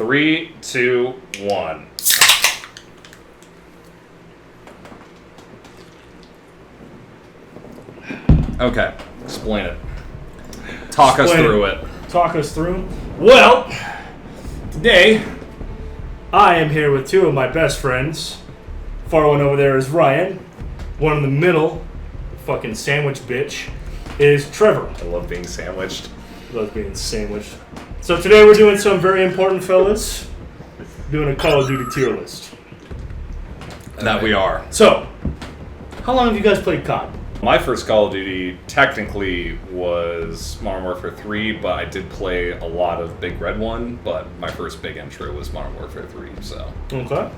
3, 2, 1. Okay, explain it. Talk us through it. Talk us through. Well, today I am here with two of my best friends. Far one over there is Ryan. One in the middle, fucking sandwich bitch, is Trevor. I love being sandwiched. Loves being sandwiched. So today we're doing some very important fellas. Doing a Call of Duty tier list. That we are. So, how long have you guys played COD? My first Call of Duty technically was Modern Warfare 3, but I did play a lot of Big Red 1, but my first big intro was Modern Warfare 3, so. Okay.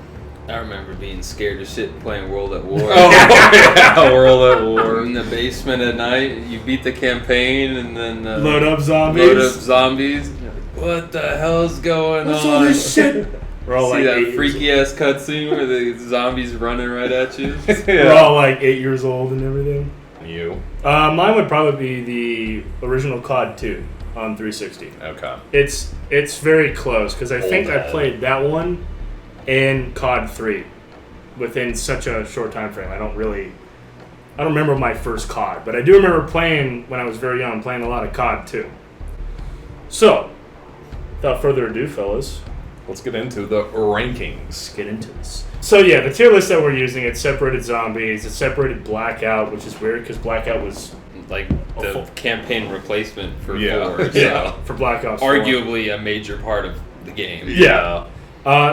I remember being scared as shit playing World at War. Oh, yeah, World at War. In the basement at night, you beat the campaign and then Load up zombies. Load up zombies. What the hell's going What's on? all this shit? We're all See like that freaky ass cutscene where the zombies running right at you? We're all like 8 years old and everything. You? Mine would probably be the original COD 2 on 360. Okay. It's very close because I think I Old played that one and COD 3 within such a short time frame. I don't remember my first COD, but I do remember playing when I was very young, playing a lot of COD 2. So, without further ado, fellas, Let's get into the rankings. let's get into this. So yeah, the tier list that we're using, it's separated zombies, it's separated Blackout, which is weird because Blackout was Like the campaign replacement for Yeah. 4. So yeah for Blackout 4. arguably a major part of the game. Yeah.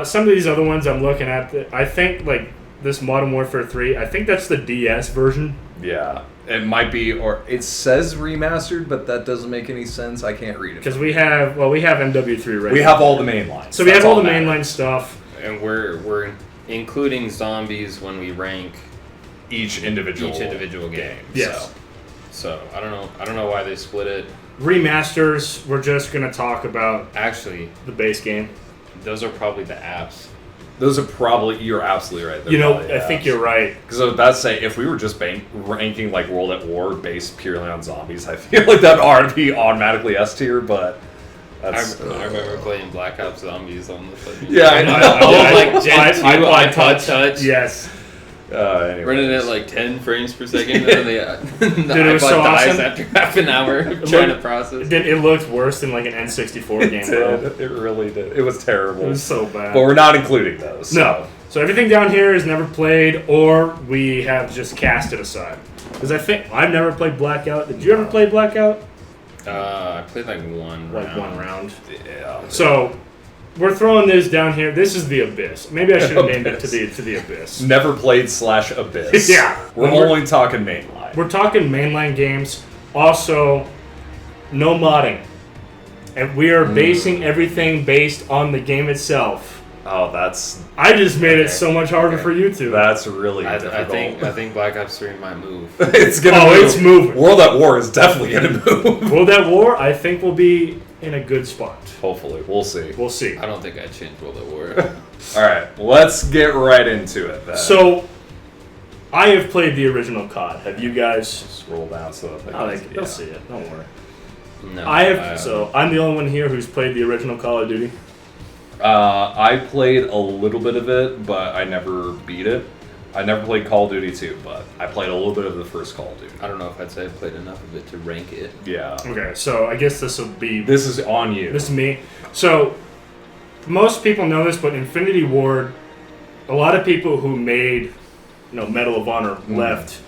Some of these other ones I'm looking at, I think like this Modern Warfare 3, I think that's the DS version. Yeah. It might be, or it says remastered, but that doesn't make any sense. I can't read it. Because we have MW3 right We now. have all the main lines. So we That's have all the that mainline matters. stuff. And we're including zombies when we rank Each individual game. Yes. So I don't know why they split it. Remasters, we're just going to talk about Actually, the base game. those are probably the apps. Those are probably, you're absolutely right. You know, I think you're right. Because I was about to say, if we were just ranking like World at War based purely on zombies, I feel like that ought to be automatically S tier, but that's... I remember playing Black Ops Zombies on the fucking... Yeah, I know. Like Gen 2 iPod Touch. Yes. Anyways. Running at like 10 frames per second, and then the Dude, it iPod was so dies awesome. after half an hour trying to process. It looked worse than like an N64 game, It bro. did. It really did. It was terrible. It was so bad. But we're not including those. No. So everything down here is never played, or we have just cast it aside. Because I think I've never played Blackout. Did you ever play Blackout? I played like one round. Yeah. So we're throwing this down here. This is the Abyss. Maybe I should have named it to the Abyss. Never played /Abyss. Yeah. We're only talking mainline. We're talking mainline games. Also, no modding, and we are basing everything based on the game itself. Oh, that's I just made it Okay. so much harder for you two. that's really I difficult. think Black Ops 3 might move. it's gonna Oh, move. it's moving. World at War is definitely gonna move. World at War, I think, will be in a good spot. Hopefully, we'll see. We'll see. I don't think I'd change World at War. All right, let's get right into it then. So, I have played the original COD. Have you guys? Scroll down so that Oh, they can they'll see it. Don't worry. No, I have. So I'm the only one here who's played the original Call of Duty. I played a little bit of it, but I never beat it. I never played Call of Duty 2, but I played a little bit of the first Call of Duty. I don't know if I'd say I played enough of it to rank it. Yeah. Okay, so I guess this will be. This is on you. This is me. So, most people know this, but Infinity Ward, a lot of people who made, Medal of Honor left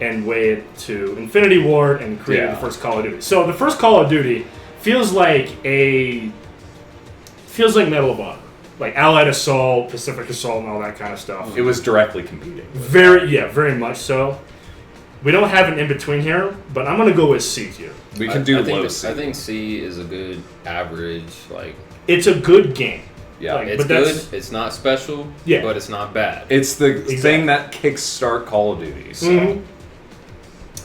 and went to Infinity Ward and created the first Call of Duty. So the first Call of Duty feels like Medal of Honor, like Allied Assault, Pacific Assault, and all that kind of stuff. It was directly competing. Very much so. We don't have an in between here, but I'm gonna go with C tier. We can do I think low C. I think C is a good average. Like It's a good game. Yeah. Like, it's but that's- good. It's not special. Yeah. But it's not bad. It's the Exactly. thing that kickstart Call of Duty. So. Mhm.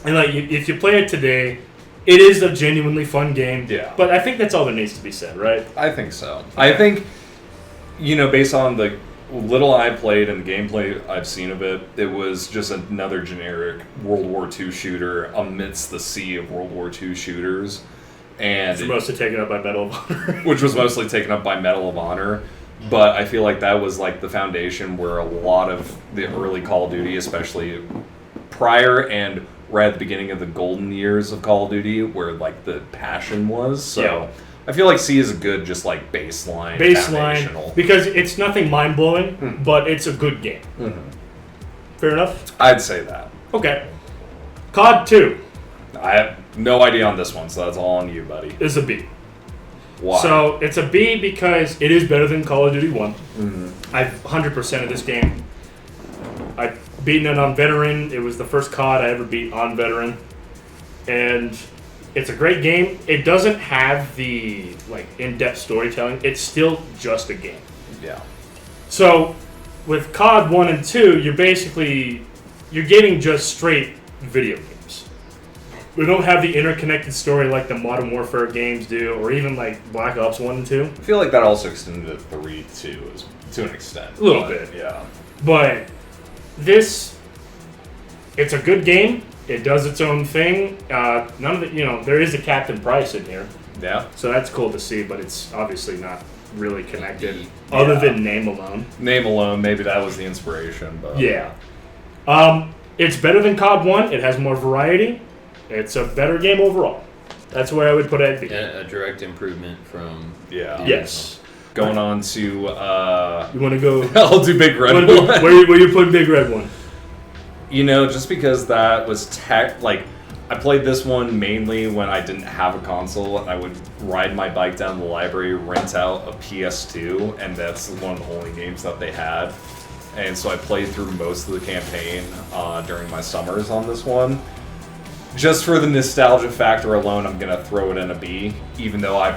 And like, if you play it today, it is a genuinely fun game. Yeah. But I think that's all that needs to be said, right? I think so. I think, based on the little I played and the gameplay I've seen of it, it was just another generic World War II shooter amidst the sea of World War II shooters. It's and mostly taken up by Medal of Honor. which was mostly taken up by Medal of Honor. But I feel like that was like the foundation where a lot of the early Call of Duty, especially prior and right at the beginning of the golden years of Call of Duty, where like the passion was. So Yeah. I feel like C is a good just like baseline, foundational. Because it's nothing mind blowing, but it's a good game. Fair enough. I'd say that. Okay. COD 2 I have no idea on this one, so that's all on you, buddy. is a B. Why? So it's a B because it is better than Call of Duty 1. Mm-hmm. I've 100% of this game. I've beaten it on Veteran. It was the first COD I ever beat on Veteran. And it's a great game. It doesn't have the like in-depth storytelling. It's still just a game. Yeah. So with COD 1 and 2, you're getting just straight video games. We don't have the interconnected story like the Modern Warfare games do, or even like Black Ops 1 and 2. I feel like that also extended to 3 too, to an extent. A little but, bit. Yeah. But it's a good game. It does its own thing. None of it, there is a Captain Price in here, Yeah. so that's cool to see. But it's obviously not really connected, other Yeah. than name alone. Name alone, maybe that was the inspiration, but Yeah. It's better than COD 1. It has more variety. It's a better game overall. That's where I would put it at B. A direct improvement from. yeah. Yes. Going on to You want to go? I'll do Big Red One. Where you put Big Red One? Just because that was I played this one mainly when I didn't have a console, and I would ride my bike down to the library, rent out a PS2, and that's one of the only games that they had. And so I played through most of the campaign during my summers on this one. Just for the nostalgia factor alone, I'm gonna throw it in a B, even though I'm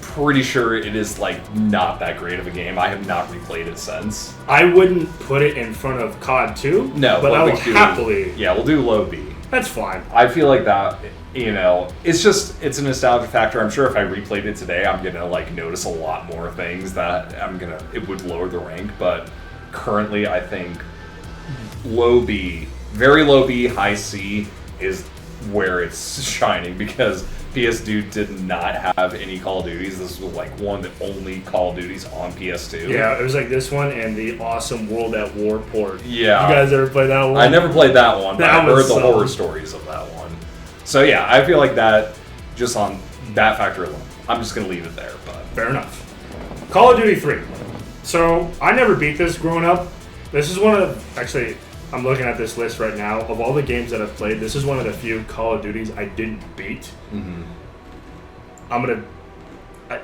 pretty sure it is like not that great of a game. I have not replayed it since. I wouldn't put it in front of COD 2. No, but I we will do- happily. Yeah, we'll do low B. That's fine. I feel like that, it's a nostalgia factor. I'm sure if I replayed it today, I'm gonna like notice a lot more things that it would lower the rank. But currently, I think low B, very low B, high C is where it's shining, because PS2 did not have any Call of Duties. This was like one of the only Call of Duties on PS2. Yeah, it was like this one and the awesome World at War port. Yeah. You guys ever play that one? I never played that one, but That I heard was the so- horror stories of that one. So yeah, I feel like that, just on that factor alone, I'm just going to leave it there. But Fair enough. Call of Duty 3. So, I never beat this growing up. This is actually, I'm looking at this list right now. Of all the games that I've played, this is one of the few Call of Duties I didn't beat. I'm going to...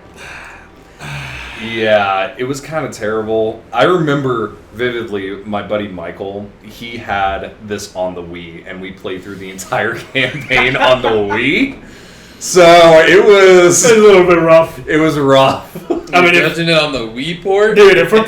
yeah, it was kind of terrible. I remember vividly my buddy Michael, he had this on the Wii, and we played through the entire campaign on the Wii. So it It's a was little bit rough. rough. I mean, Judging it on the Wii port? dude, if we're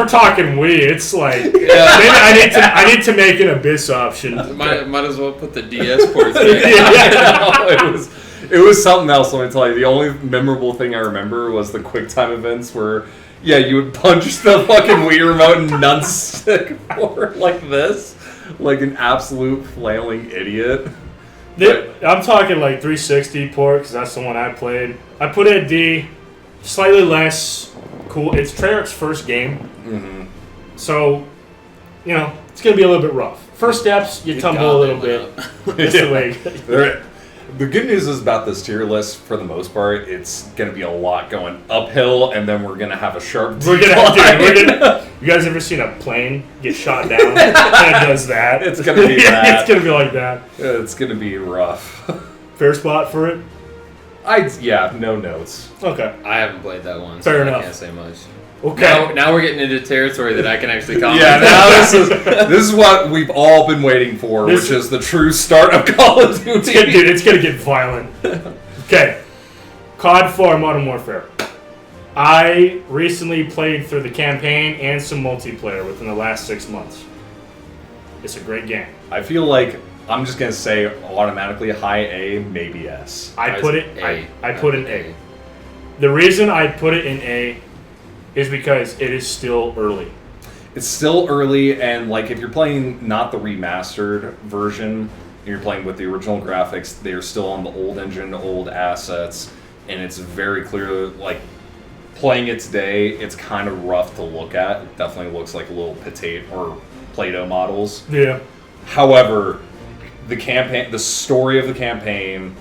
talking Wii, it's like maybe I need to make an Abyss option. Might as well put the DS ports there. It was something else, let me tell you. The only memorable thing I remember was the QuickTime events where, you would punch the fucking Wii remote and nunstick forward like this. Like an absolute flailing idiot. I'm talking like 360 port because that's the one I played. I put it at D, slightly less cool. It's Treyarch's first game, so it's gonna be a little bit rough. First steps, you tumble a little bit. That's the way. The good news is about this tier list, for the most part, it's going to be a lot going uphill, and then we're going to have a sharp We're gonna. You guys ever seen a plane get shot down? And it does that. It's going to be that. It's gonna be like that. It's going to be rough. Fair spot for it. No notes. Okay. I haven't played that one, Fair so enough. I can't say much. Okay. Now we're getting into territory that I can actually comment. Yeah, now this is what we've all been waiting for, which is the true start of Call of Duty. It's gonna get violent. Okay. COD 4 Modern Warfare. I recently played through the campaign and some multiplayer within the last 6 months. It's a great game. I feel like I'm just going to say automatically high A, maybe S. I put it A. I put it in A. The reason I put it in A is because it is still early. It's still early, and like if you're playing not the remastered version, and you're playing with the original graphics, they're still on the old engine, old assets. and it's very clear, like, playing it today, it's kind of rough to look at. It definitely looks like little potato or Play-Doh models. Yeah. However, the campaign, the story of the campaign,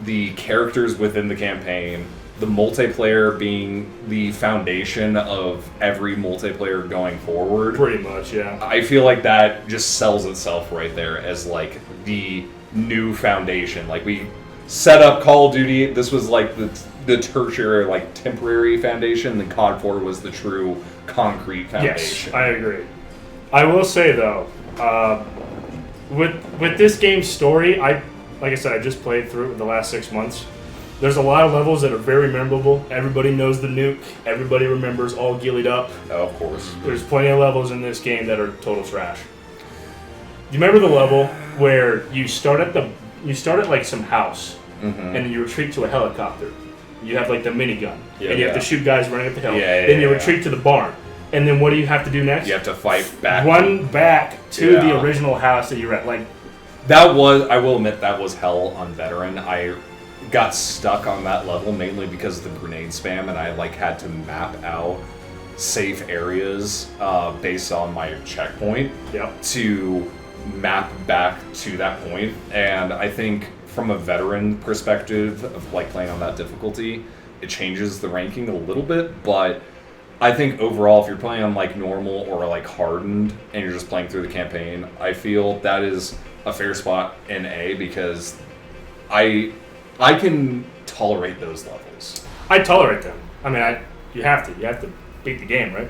the characters within the campaign, the multiplayer being the foundation of every multiplayer going forward. Pretty much, yeah. I feel like that just sells itself right there as like the new foundation. Like we set up Call of Duty. This was like the tertiary, like temporary foundation. And COD 4 was the true concrete foundation. Yes, I agree. I will say though, with this game's story, like I said, I just played through it in the last 6 months. There's a lot of levels that are very memorable. Everybody knows the nuke. Everybody remembers all gillied up. Oh, of course. There's plenty of levels in this game that are total trash. Do you remember the level where you start at like some house, and then you retreat to a helicopter? You have like the minigun, and you have to shoot guys running up the hill. Then you retreat to the barn, and then what do you have to do next? You have to fight back. Run back to the original house that you're at. Like that was, I will admit, that was hell on veteran. I got stuck on that level mainly because of the grenade spam, and I like had to map out safe areas based on my checkpoint to map back to that point. And I think from a veteran perspective of like playing on that difficulty, it changes the ranking a little bit, but I think overall if you're playing on like normal or like hardened and you're just playing through the campaign, I feel that is a fair spot in A, because I can tolerate those levels. I tolerate them. I mean, you have to beat the game, right?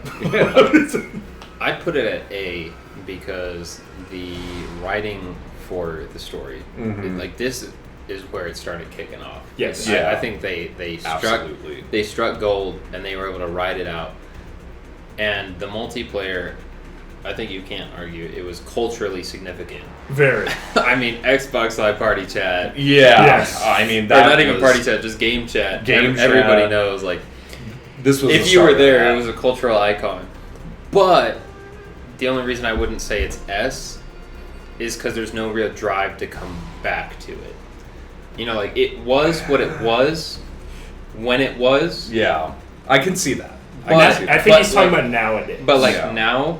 I put it at A because the writing for the story, like this is where it started kicking off. Yes, I think they struck gold and they were able to ride it out. And the multiplayer, I think you can't argue, it was culturally significant. Very. I mean, Xbox Live Party Chat. Yeah. Yes. I mean, that not even party chat, just game chat. Everybody knows, like, this was if you were there, it was a cultural icon. But the only reason I wouldn't say it's S is because there's no real drive to come back to it. You know, like, it was what it was when it was. Yeah. I can see that. I think he's talking about nowadays. But, like, now,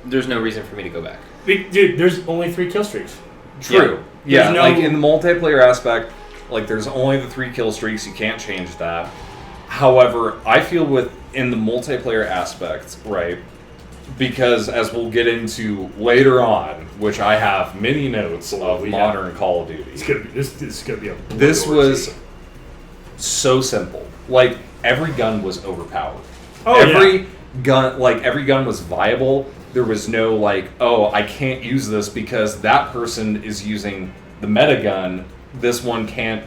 there's no reason for me to go back. Dude, there's only 3 kill streaks. True. Yeah, like in the multiplayer aspect, like there's only the 3 kill streaks, you can't change that. However, I feel in the multiplayer aspect, right, because as we'll get into later on, which I have many notes of modern Call of Duty. This is gonna be a This was so simple. Like, every gun was overpowered. Every gun was viable. There was no like, oh, I can't use this because that person is using the meta gun. This one can't,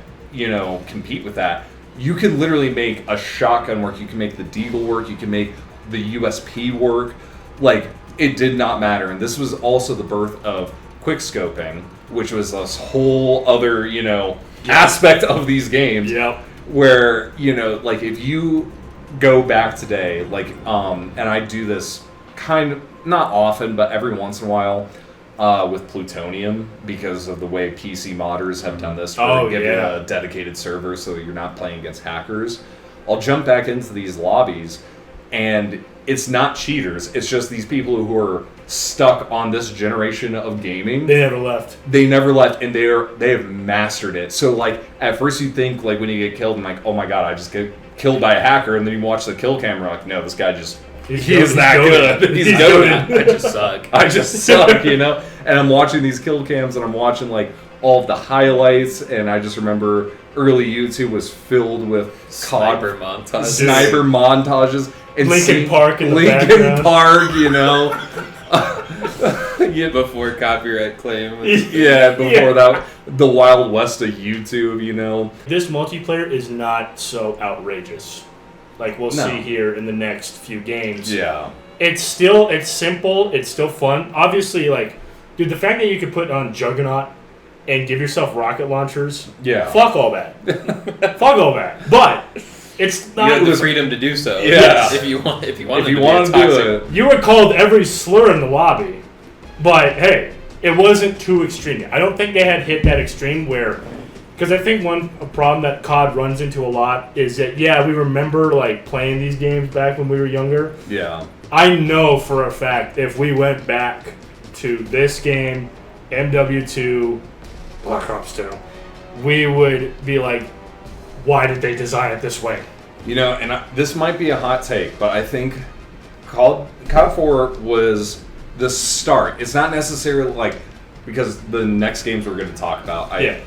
compete with that. You can literally make a shotgun work. You can make the Deagle work. You can make the USP work. Like, it did not matter. And this was also the birth of quickscoping, which was this whole other, aspect of these games. Yep. Where, like if you go back today, like, and I do this kind of, not often, but every once in a while, with Plutonium, because of the way PC modders have done this, where they give you a dedicated server so that you're not playing against hackers. I'll jump back into these lobbies, and it's not cheaters, it's just these people who are stuck on this generation of gaming. They never left. And they have mastered it. So, like, at first you think, like, when you get killed, and like, oh my god, I just get killed by a hacker, and then you watch the kill camera, like, no, this guy just... He is that good. He's goated. I just suck. I just suck, And I'm watching these kill cams, and I'm watching, like, all of the highlights, and I just remember early YouTube was filled with sniper montages. Sniper montages. And Linkin Park in the background. Before copyright claim. Before that, the Wild West of YouTube, This multiplayer is not so outrageous. Like we'll see here in the next few games. Yeah. It's simple, it's still fun. Obviously, like, dude, the fact that you could put on Juggernaut and give yourself rocket launchers. Yeah. Fuck all that. Fuck all that. But it's not. You have the freedom to do so. Yeah. If you want to do it. You were called every slur in the lobby, but hey, it wasn't too extreme. I don't think they had hit that extreme where Because I think a problem that COD runs into a lot is that, we remember like playing these games back when we were younger. Yeah. I know for a fact if we went back to this game, MW2, Black Ops 2, we would be like, why did they design it this way? And this might be a hot take, but I think COD 4 was the start. It's not necessarily like, because the next games we're going to talk about, I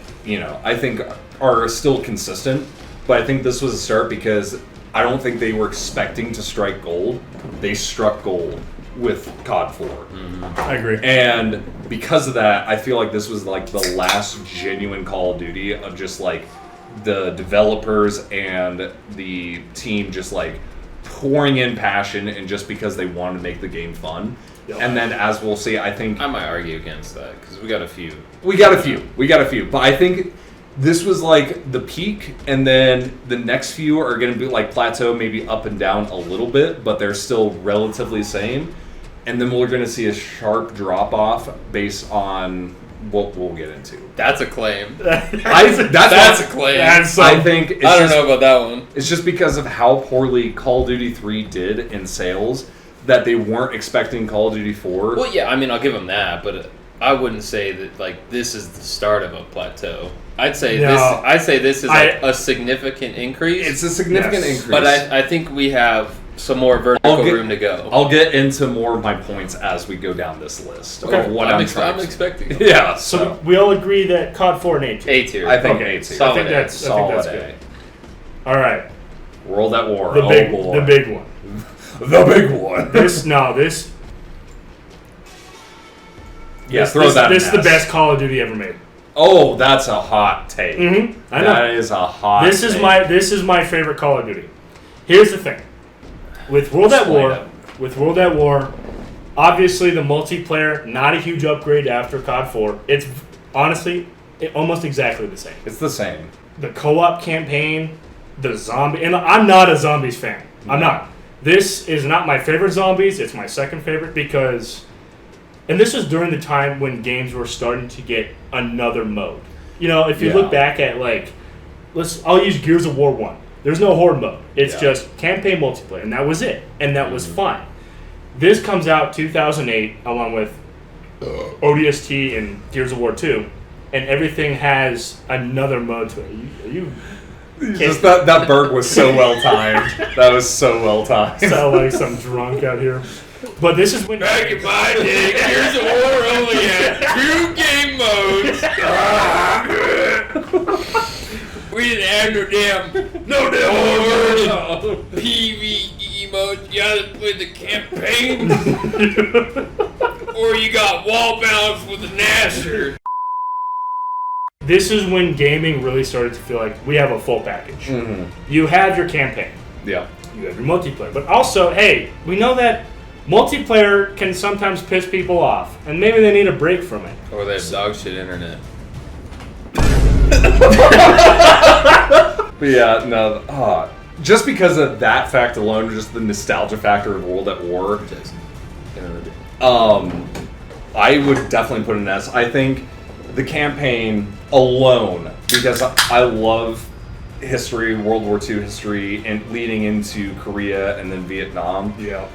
think are still consistent, but I think this was a start because I don't think they were expecting to strike gold. They struck gold with COD 4. Mm-hmm. I agree. And because of that, I feel like this was like the last genuine Call of Duty of just like the developers and the team just like pouring in passion and just because they wanted to make the game fun. Yep. And then as we'll see, I think I might argue against that because we got a few. We got a few. But I think this was like the peak, and then the next few are going to be like plateau, maybe up and down a little bit, but they're still relatively same. And then we're going to see a sharp drop off based on what we'll get into. That's a claim. That's a claim. I think it's I don't know about that one. It's just because of how poorly Call of Duty 3 did in sales that they weren't expecting Call of Duty 4. Well, yeah, I mean, I'll give them that, but I wouldn't say that like this is the start of a plateau. I'd say this is a significant increase. It's a significant increase, but I think we have some more vertical room to go. I'll get into more of my points as we go down this list. Okay. Of what I'm trying expecting. Yeah. So we all agree that COD 4 and A tier. A tier. I think Okay. A tier. Solid I think that's Solid good. All right. World at War. The big one. The big one. This. Yes, This is the best Call of Duty ever made. Oh, that's a hot take. Mm-hmm. I know. That is a hot This take. is my favorite Call of Duty. Here's the thing. With World at War, obviously the multiplayer, not a huge upgrade after COD 4. It's honestly almost exactly the same. It's the same. The co-op campaign, the zombie, and I'm not a zombies fan. I'm not. This is not my favorite zombies. It's my second favorite because, and this was during the time when games were starting to get another mode. If you look back at like, I'll use Gears of War 1. There's no horde mode. It's just campaign multiplayer, and that was it. And that was fine. This comes out 2008 along with ODST and Gears of War 2, and everything has another mode to it. Just that Berg was so well timed. That was so well timed. Sound like some drunk out here. But this is when Back in my day, Gears of War only had 2 game modes. We didn't have no damn PvE mode. You either play the campaign or you got wall balance with the Nasher. This is when gaming really started to feel like we have a full package. Mm-hmm. You have your campaign. Yeah. You have your multiplayer. But also, hey, we know that multiplayer can sometimes piss people off, and maybe they need a break from it. Or they have dog shit internet. But yeah, no. Just because of that fact alone, just the nostalgia factor of World at War, I would definitely put an S. I think the campaign alone, because I love history, World War II history, and leading into Korea and then Vietnam. Yeah.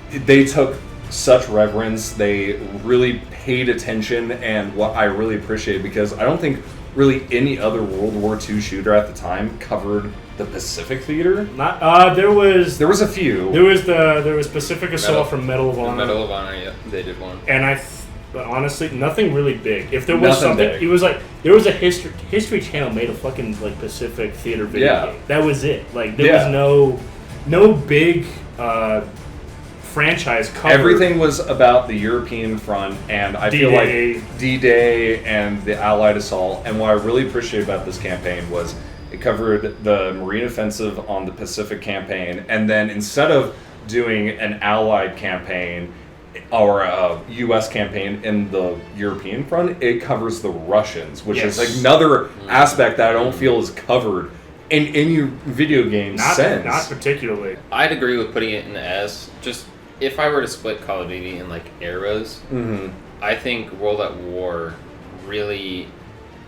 They took such reverence. They really paid attention, and what I really appreciate, because I don't think really any other World War II shooter at the time covered the Pacific Theater. There was a few. There was Pacific Assault from Medal of Honor. Medal of Honor, yeah, they did one. And but honestly, nothing really big. If there was Nothing something, big. it was like there was a History Channel made a fucking like Pacific Theater video game. That was it. Like there was no big franchise cover. Everything was about the European front, and I feel like D-Day and the Allied assault. And what I really appreciate about this campaign was it covered the Marine offensive on the Pacific campaign, and then instead of doing an Allied campaign or a U.S. campaign in the European front, it covers the Russians, which is another aspect that I don't feel is covered in any video game sense. Not particularly. I'd agree with putting it in the S. Just if I were to split Call of Duty in like eras, I think World at War really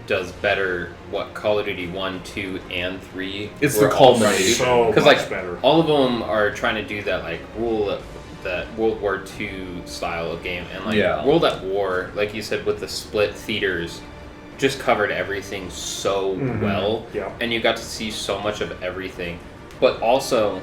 does better what Call of Duty 1, 2, and 3 It's were the all trying to culmination. do. So Because much like better. all of them are trying to do that like that World War II style of game, and like Yeah. World at War, like you said, with the split theaters, just covered everything so well, Yeah. and you got to see so much of everything. But also,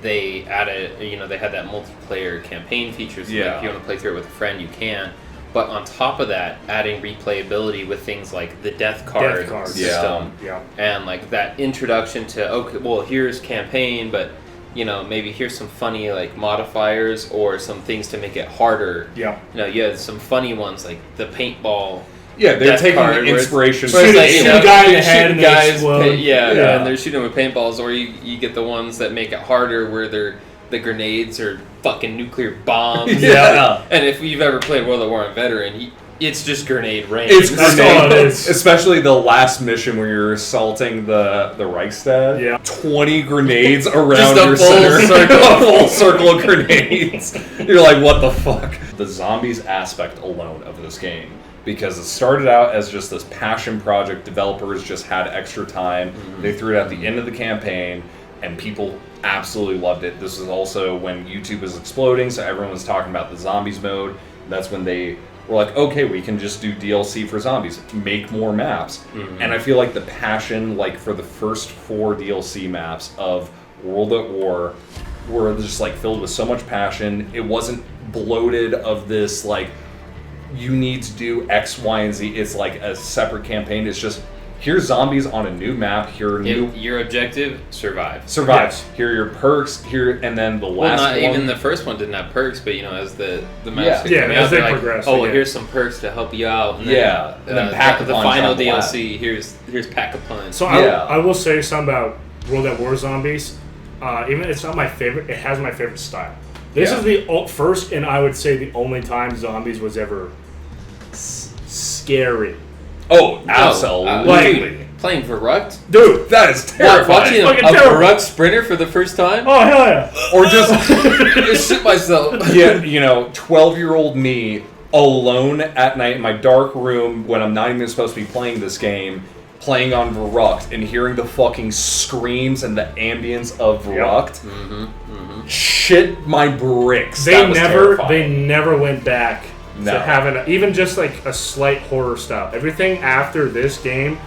they added, they had that multiplayer campaign feature. So Yeah. like, if you want to play through it with a friend, you can. But on top of that, adding replayability with things like the death card cards. system, Yeah. and like that introduction to, okay, well, here's campaign, but maybe here's some funny like modifiers or some things to make it harder. Yeah. You had some funny ones like the paintball. Yeah, they're Death taking card, the where it's- inspiration. where it's Shoot- like, shoot a guy in the you head shoot and they guys, explode. yeah, Yeah. and they're shooting with paintballs, or you get the ones that make it harder where the grenades are fucking nuclear bombs. Yeah. And if you've ever played World at War on Veteran, it's just grenade range. It's That's grenade, all it is. especially the last mission where you're assaulting the Reichstag. Yeah. 20 grenades around Just a your full center. circle. A full circle of grenades. You're like, what the fuck? The zombies aspect alone of this game, because it started out as just this passion project. Developers just had extra time. They threw it at the end of the campaign, and people absolutely loved it. This is also when YouTube was exploding, so everyone was talking about the zombies mode. That's when they were like, okay, we can just do DLC for zombies, make more maps. And I feel like the passion, like for the first 4 DLC maps of World at War, were just like filled with so much passion. It wasn't bloated of this like, you need to do X, Y, and Z. It's like a separate campaign. It's just, here's zombies on a new map. Here are new Your objective, survive. survive. Yes. Here are your perks. Here, and then the Well, last not one. even the first one didn't have perks, but as the maps Yeah. kept Yeah, coming as out, they they're like, progress, oh, yeah. here's some perks to help you out. And Yeah, and then pack a the punch final on the DLC. Here's pack a punch. So Yeah. I will say something about World at War Zombies. Even it's not my favorite. It has my favorite style. This Yeah. is the first, and I would say the only time zombies was ever scary. Oh, No, absolutely. dude, playing Verruct. Dude, That is terrifying. Watching a Fucking terrible. Verruct sprinter for the first time. oh hell yeah! Or just, I shit myself. yeah, 12-year-old me alone at night in my dark room when I'm not even supposed to be playing this game, playing on Verruct and hearing the fucking screams and the ambience of Verruct. Shit my bricks. They That was never terrifying. went back No. to having even just like a slight horror style. Everything after this game,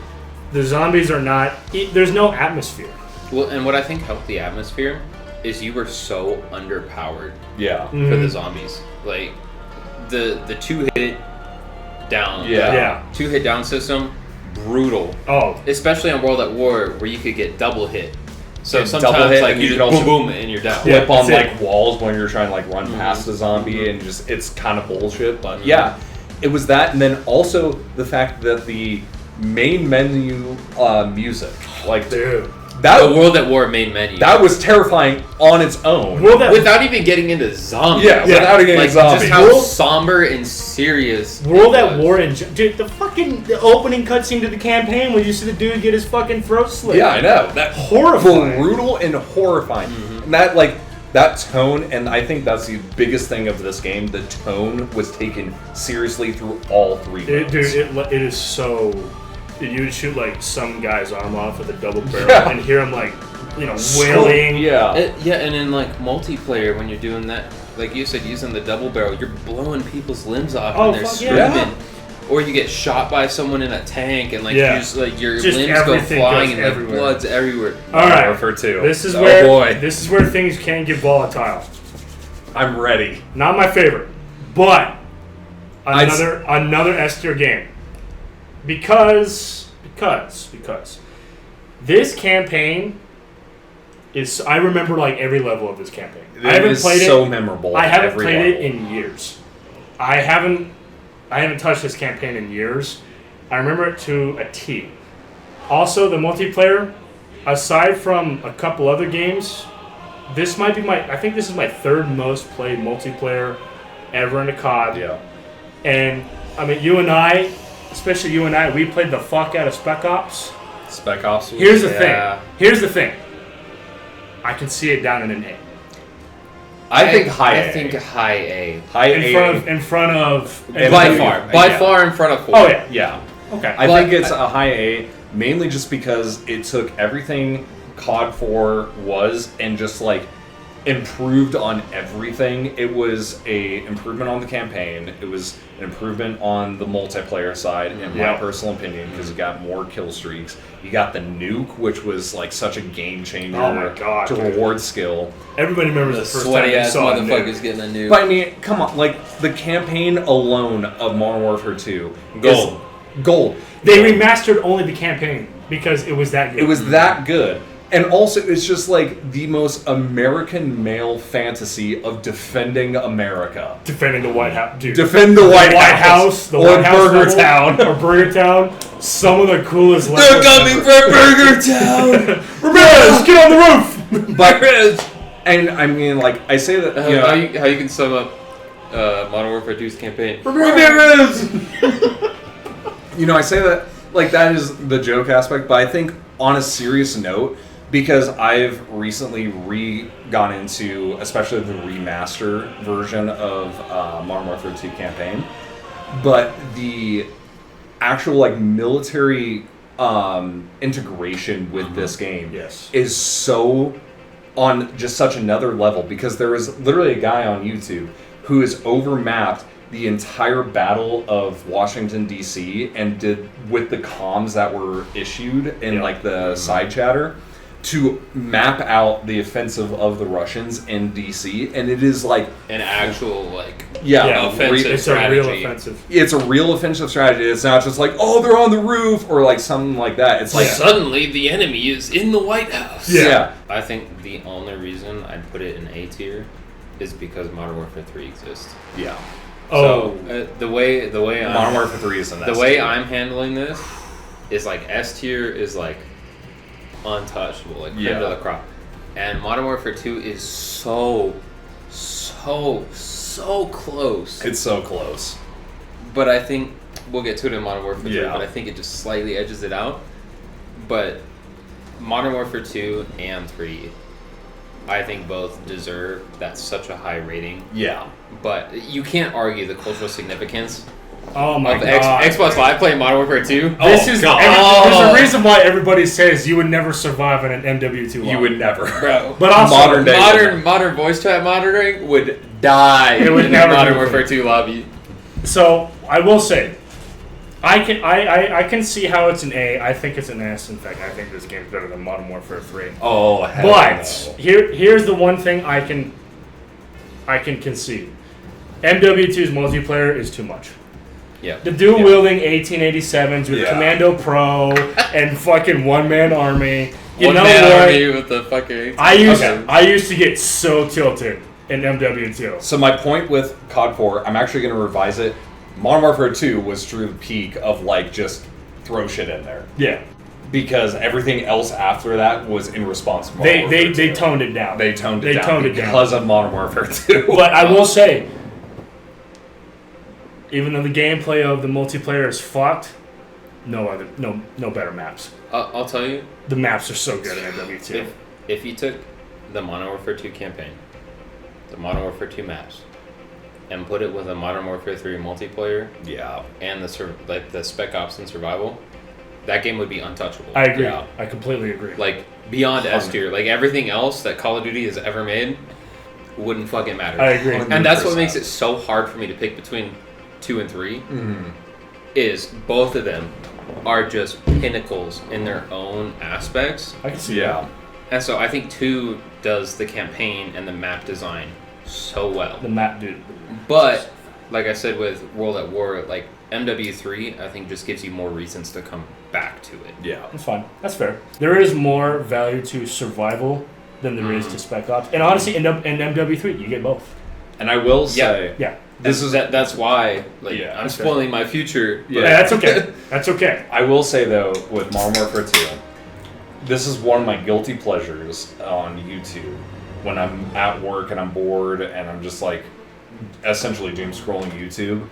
the zombies are not. There's no atmosphere. Well, and what I think helped the atmosphere is you were so underpowered Yeah. for the zombies. Like the 2-hit down. Yeah. Yeah. 2-hit down system, brutal. Oh, Especially on World at War, where you could get double hit. So And sometimes double hit, like and you you just could also boom boom and you're down. Yeah. Flip on that's it. like walls when you're trying to like run past a zombie and just it's kind of bullshit. But yeah, it was that, and then also the fact that the main menu music, like dude. The World at War main menu. that was terrifying on its own. World at without even getting into zombies. Yeah, without getting like zombies. just how World- somber and serious. World it at was. War and dude, the opening cutscene to the campaign where you see the dude get his fucking throat slit. Yeah, I know. That Horrifying. brutal and horrifying. And that tone, and I think that's the biggest thing of this game. The tone was taken seriously through all 3 It, modes. dude, it is so. You would shoot like some guy's arm off with a double barrel Yeah. and hear him like, wailing. Yeah. Yeah, and in like multiplayer, when you're doing that, like you said, using the double barrel, you're blowing people's limbs off Oh, and they're fuck yeah. screaming. Or you get shot by someone in a tank and like Yeah. you just, like your Just limbs go everything flying goes and like everywhere. blood's everywhere. All right, Warfare 2. this is Oh, where boy. this is where things can get volatile. I'm ready. Not my favorite, but I'd s- another S tier game. Because this campaign is. I remember like every level of this campaign. I haven't is played so it. memorable. I at haven't every played it level. in years. I haven't touched this campaign in years. I remember it to a T. Also, the multiplayer, aside from a couple other games, this might be I think this is my third most played multiplayer ever in a COD. Yeah. And I mean, you and I, especially you and I, we played the fuck out of Spec Ops. Spec Ops. Was, Here's the yeah. thing. Here's the thing. I can see it down in an A. I think high I A. think high A. High In A. front of And By W. far. Yeah. By far in front of 4. Oh yeah. Yeah. Okay. I Well, think it's a high A, mainly just because it took everything COD 4 was and just like improved on everything. It was a improvement on the campaign. It was an improvement on the multiplayer side, in my Yeah. personal opinion, because you got more kill streaks. You got the nuke, which was like such a game changer Oh my God, to dude. reward skill. Everybody remembers The the first time sweaty they ass saw a nuke. motherfuckers getting a nuke. But I mean, come on, like the campaign alone of Modern Warfare 2 Gold. is gold. They remastered only the campaign because it was that good. It was that good. And also, it's just like the most American male fantasy of defending America. defending the White House, dude. Defend the White House, the or White House Burger level, Town. or Burger Town. Some of the coolest. They're levels coming ever. for Burger Town. Ramirez, get on the roof. But, and I mean, like, I say that, you know, How you can sum up Modern Warfare 2's campaign? you know, I say that, like, that is the joke aspect, but I think on a serious note, because I've recently gone into, especially the remaster version of Modern Warfare 2 campaign, but the actual, like, military integration with this game Yes. is so on just such another level, because there is literally a guy on YouTube who has overmapped the entire battle of Washington D.C. and did with the comms that were issued in Yeah. like the side chatter to map out the offensive of the Russians in D.C. and it is like An actual like Yeah, offensive It's a real strategy. offensive. it's a real offensive strategy. It's not just like, oh, they're on the roof or like something like that. It's like Suddenly the enemy is in the White House. yeah. I think the only reason I'd put it in A tier is because Modern Warfare 3 exists. Yeah. Oh, So the way Modern I'm, Warfare 3 is in the way I'm handling this is like S tier is like untouchable, like cream Yeah. de la crop, and Modern Warfare 2 is so close. It's so close. But I think we'll get to it in Modern Warfare 3, Yeah. but I think it just slightly edges it out. But Modern Warfare 2 and 3, I think both deserve that such a high rating. Yeah. But you can't argue the cultural significance oh my of God. Xbox Live playing Modern Warfare 2. This is God. there's a reason why everybody says you would never survive in an MW2 You lobby. would never. Bro. But also, Modern day. Modern voice chat monitoring would die It would in never a Modern do Warfare it. 2 lobby. So I will say, I can see how it's an A. I think it's an S. In fact, I think this game's better than Modern Warfare 3. Oh, hell But no. here's the one thing I can concede. MW2's multiplayer is too much. Yeah. The dual wielding 1887s with Yeah. Commando Pro and fucking one man army. You One know man what? army with the fucking. I used to get so tilted in MW2. So my point with COD 4, I'm actually going to revise it. Modern Warfare 2 was true the peak of like just throw shit in there, Yeah, because everything else after that was in response to Modern they Warfare 2. toned it down. They toned it They down toned it down. because of Modern Warfare 2. But I will say, even though the gameplay of the multiplayer is fucked, no better maps. I'll tell you, The maps are so good in MW2. if you took the Modern Warfare 2 campaign, the Modern Warfare 2 maps, and put it with a Modern Warfare 3 multiplayer yeah. and the Spec Ops and survival, that game would be untouchable. I agree. Yeah. I completely agree. Like beyond S tier, like everything else that Call of Duty has ever made wouldn't fucking matter. I agree. And that's what 100%. makes it so hard for me to pick between 2 and 3. Mhm. Is both of them are just pinnacles in their own aspects. I can see Yeah. And so I think 2 does the campaign and the map design so well. that. The map, dude. But like I said with World at War, like MW3, I think just gives you more reasons to come back to it. Yeah. That's fine. That's fair. There is more value to survival than there is to Spec Ops. And honestly, in MW3, you get both. And I will say, Yeah. That's why like Yeah, I'm that's fair. spoiling my future. Yeah. Yeah, that's okay. That's okay. I will say though, with Modern Warfare 2, this is one of my guilty pleasures on YouTube. When I'm at work and I'm bored and I'm just like essentially doom scrolling YouTube,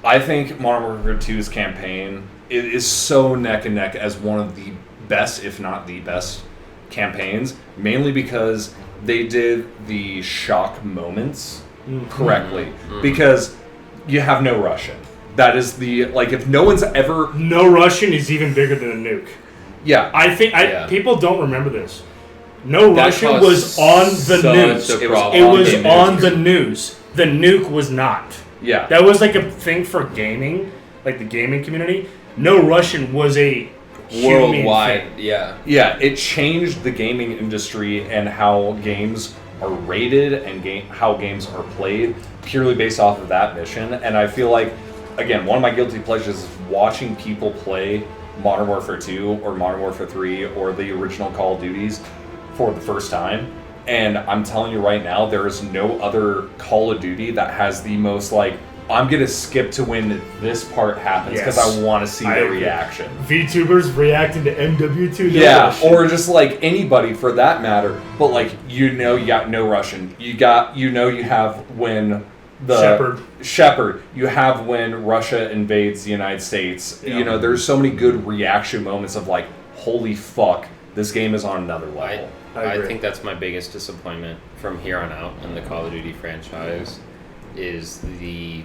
I think Modern Warfare 2's campaign is so neck and neck as one of the best, if not the best, campaigns. Mainly because they did the shock moments correctly. Because you have no Russian. That is the like if no one's ever No Russian is even bigger than a nuke. yeah. I think Yeah. people don't remember this. No That Russian caused was on the such news. a It was problem. It was the on news. the news. The nuke was not. Yeah. That was like a thing for gaming, like the gaming community. No Russian was a human Worldwide, thing. yeah. Yeah, it changed the gaming industry and how games are rated and how games are played purely based off of that mission. And I feel like, again, one of my guilty pleasures is watching people play Modern Warfare 2 or Modern Warfare 3 or the original Call of Duties for the first time. And I'm telling you right now, there is no other Call of Duty that has the most like, I'm gonna skip to when this part happens because Yes. I want to see I the agree. reaction. VTubers reacting to MW2. No Yeah, Russian. or just like anybody for that matter. But like you got no Russian. You have when the Shepard. You have when Russia invades the United States. Yeah. There's so many good reaction moments of like, holy fuck, this game is on another level. I I agree. think that's my biggest disappointment from here on out in the Call of Duty franchise is the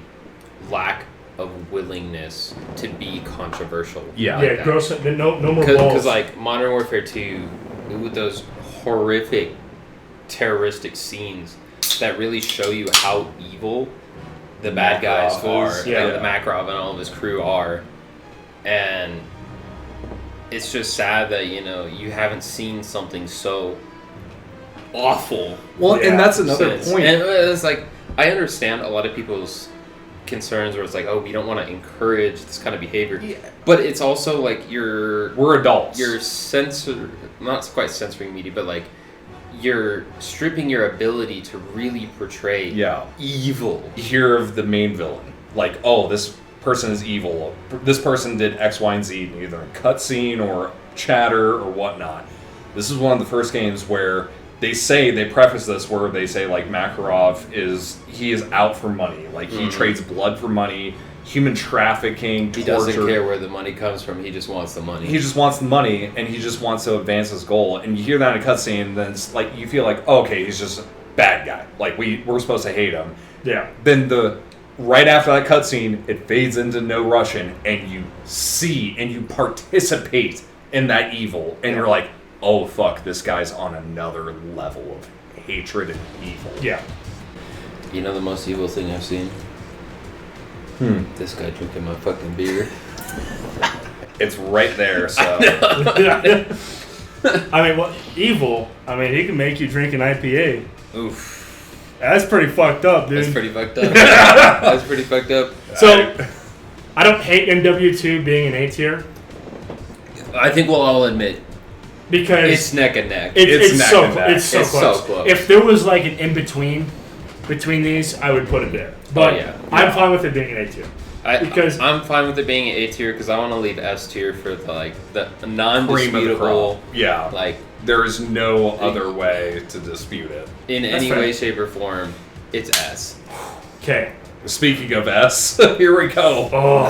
lack of willingness to be controversial. Yeah. Yeah, gross. No more balls. Because like Modern Warfare 2, with those horrific terroristic scenes that really show you how evil the bad guys Makarov are, is, yeah. like the Makarov and all of his crew are, and it's just sad that you haven't seen something so awful. Well, Yeah, and that's another since. point. And it's like I understand a lot of people's concerns where it's like, oh, we don't want to encourage this kind of behavior, but it's also like We're adults. you're not quite censoring media, but like you're stripping your ability to really portray yeah. evil. You hear of the main villain. Like, oh, this person is evil. This person did X, Y, and Z, either in cutscene or chatter or whatnot. This is one of the first games where they preface this where they say like Makarov is out for money. Like he trades blood for money, human trafficking, He torture. doesn't care where the money comes from. He just wants the money. He just wants the money, and he just wants to advance his goal. And you hear that in a cutscene, and then it's like you feel like, oh, okay, he's just a bad guy. Like we're supposed to hate him. Yeah. Then right after that cutscene, it fades into No Russian, and you see and you participate in that evil, and you're like, oh fuck, this guy's on another level of hatred and evil. Yeah. You know the most evil thing I've seen? This guy drinking my fucking beer. It's right there. So I mean, well, evil. I mean, he can make you drink an IPA. Oof. That's pretty fucked up, dude. That's pretty fucked up. That's pretty fucked up. So, I don't hate MW2 being an A tier I think we'll all admit because it's neck and neck. It's it's neck so and neck. it's so It's so close. close. If there was like an in between these, I would put it there. But yeah. I'm fine with it being an A tier. because- I'm fine with it being an A tier because I want to leave S tier for the cream of the non-disputable. crop. Yeah. Like There is no other way to dispute it. in That's any fair. way, shape, or form, it's S. Okay. Speaking of S, here we go. Oh,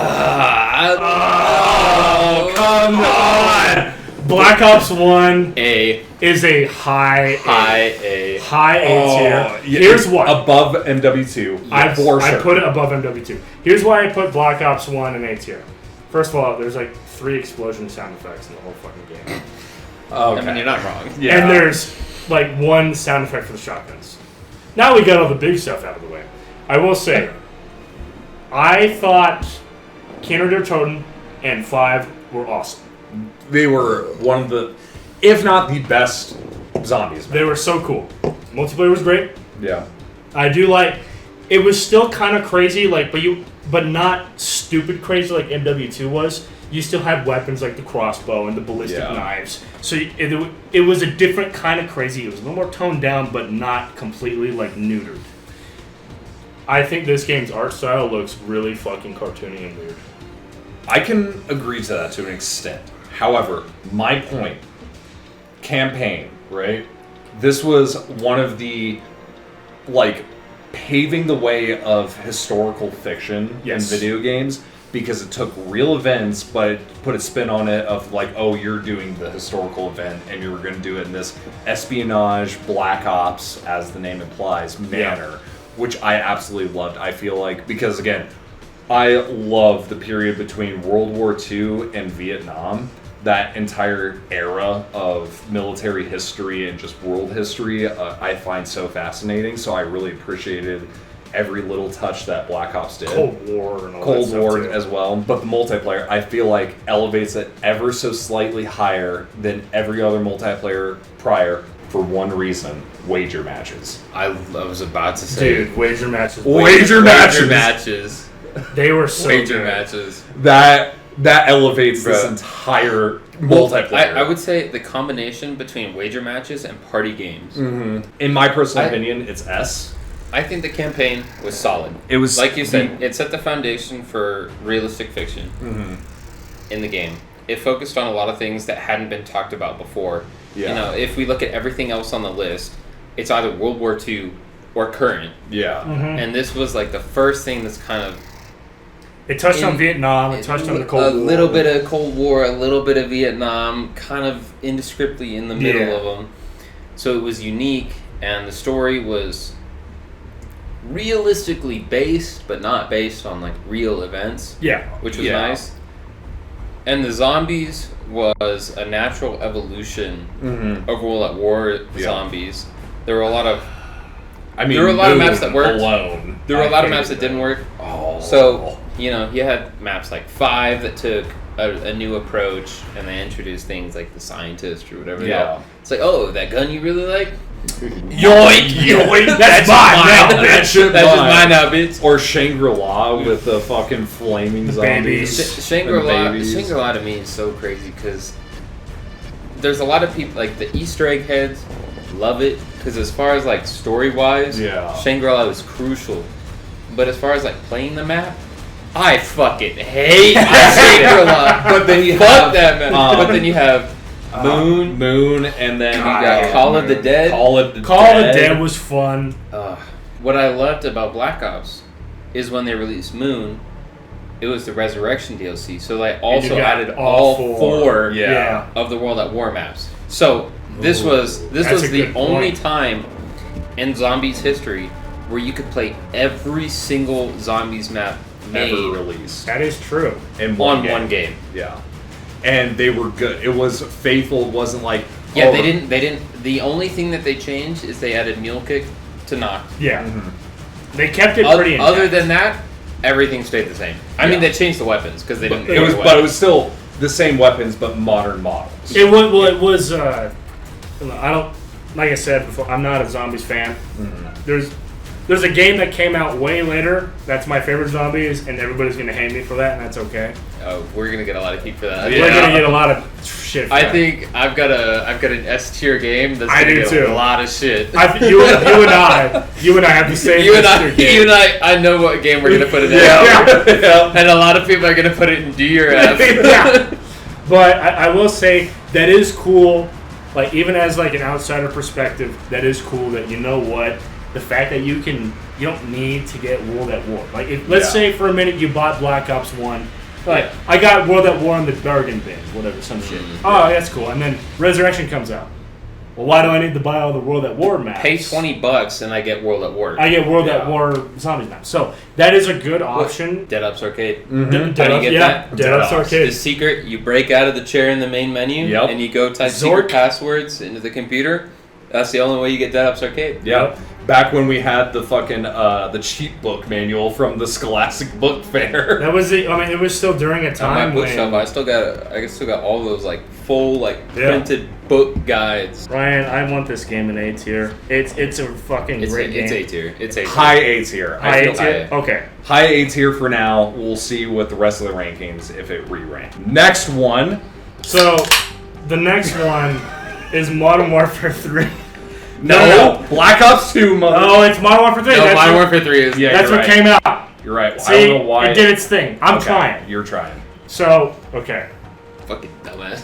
Oh, come on! Black Ops 1 A is a high A. A tier. yeah, Here's it's what. above MW2. I for sure. put it above MW2. Here's why I put Black Ops 1 in A tier. First of all, there's like 3 explosion sound effects in the whole fucking game. Okay. I mean, you're not wrong. Yeah. And there's like 1 sound effect for the shotguns. Now we got all the big stuff out of the way. I will say, I thought Kinder der Toten and 5 were awesome. They were one of the, if not the best zombies. They were so cool. Multiplayer was great. Yeah. I do like. It was still kind of crazy, like, but not stupid crazy like MW2 was. You still had weapons like the crossbow and the ballistic Yeah. knives. So it was a different kind of crazy. It was a little more toned down, but not completely like neutered. I think this game's art style looks really fucking cartoony and weird. I can agree to that to an extent. However, my point, campaign, right? This was one of the, like, paving the way of historical fiction Yes. in video games because it took real events but it put a spin on it of like, oh, you're doing the historical event and you were going to do it in this espionage, black ops, as the name implies, manner, which I absolutely loved. I feel like, because again, I love the period between World War II and Vietnam. That entire era of military history and just world history, I find so fascinating. So I really appreciated every little touch that Black Ops did. Cold War and all that Cold stuff War too. as well. But the multiplayer, I feel like, elevates it ever so slightly higher than every other multiplayer prior for one reason: wager matches. I was about to say, Dude, wager matches. Wager matches. matches, They were so wager good. matches. That elevates this Bruh. entire Well, multiplayer. I would say the combination between wager matches and party games. In my personal I- opinion, it's S. I think the campaign was solid. It was Like you said, it set the foundation for realistic fiction in the game. It focused on a lot of things that hadn't been talked about before. Yeah. You know, if we look at everything else on the list, it's either World War II or current. Yeah. And this was like the first thing that's kind of It touched In- on Vietnam. It touched on the Cold a War. little bit of Cold War, a little bit of Vietnam, kind of indescriptibly in the middle Yeah. of them. So it was unique, and the story was realistically based, but not based on like real events, Yeah. which was Yeah. nice. And the zombies was a natural evolution of World at War Yeah. zombies. There were a lot of I mean, There were a lot of Moon maps that worked. Alone. there were a I lot of hated maps that didn't work. Oh. So, you know, you had maps like 5 that took a new approach, and they introduced things like the scientist or whatever. Yeah. It's like, oh, that gun you really like? Yoink! Yoink! That's mine now, now, That shit That's just mine now, bitch. Or Shangri-La with the fucking flaming zombies. babies. Shangri-La, and babies. Shangri-La to me is so crazy because there's a lot of people, like the Easter egg heads, love it because as far as like story-wise, Yeah. Shangri-La was crucial. But as far as like playing the map, I fucking hate Shangri-La. But then you Fuck have that map. But then you have Moon. Moon, and then you got got Call of the Dead. Call of the Call of the Dead was fun. What I loved about Black Ops is when they released Moon, it was the Resurrection DLC. So they also got added all all four. four Yeah. of the World at War maps. So this Ooh, was that's a the good only point. time in Zombies history where you could play every single Zombies map made ever released That is true. in on one game. Yeah, and they were good. It was faithful. It wasn't like Yeah, they didn't. The only thing that they changed is they added Mule Kick to knock. Yeah. They kept it pretty intact. Other than that, everything stayed the same. I mean, Yeah. they changed the weapons because they didn't. It was, give but away. it was still the same weapons, but modern models. It was, well, it was, I don't, like I said before, I'm not a Zombies fan. There's a game that came out way later, that's my favorite Zombies, and everybody's going to hate me for that, and that's okay. Oh, we're gonna get a lot of heat for that. Yeah. We're going to get a lot of shit for I that. think I've got an S tier game that's I gonna do get too. a lot of shit. you and I have the same you and history game. you and I know what game we're gonna put it in. Yeah. And a lot of people are gonna put it in D or F. Yeah. But I will say that is cool. Like even as like an outsider perspective, that is cool. That you know what, the fact that you don't need to get World at War. Like if, let's Yeah. say for a minute you bought Black Ops 1. Like I got World at War in the bargain bin, whatever, some shit. Oh, that's cool. And then Resurrection comes out. Well, why do I need to buy all the World at War maps? Pay $20 and I get World at War. I get World Yeah. at War Zombies maps. So that is a good option. Dead Ups Arcade. Dead How do you Ups- get yeah, that? Dead Dead Ups Ups. The Arcade. secret, you break out of the chair in the main menu Yep. and you go type Zork. secret passwords into the computer. That's the only way you get Dead Ups Arcade. Yep. Back when we had the fucking the cheat book manual from the Scholastic Book Fair. That was the. I mean, it was still during a On my time bookshelf, when. I still got all those like full like Yeah. printed book guides. Ryan, I want this game in A tier. It's a fucking It's great game. A tier. It's A tier. High A tier. High A feel tier. high. Okay. High A tier for now. We'll see what the rest of the rankings if it re-rank. Next one. So, the next one is Modern Warfare 3. No, Black Ops 2, mother. Oh, it's Modern Warfare 3. No, that's Modern what, Warfare 3 is. Yeah. that's you're what right. came out. You're right. I See, don't know why. it did its thing. I'm Okay, trying. You're trying. So, okay. Fucking dumbass.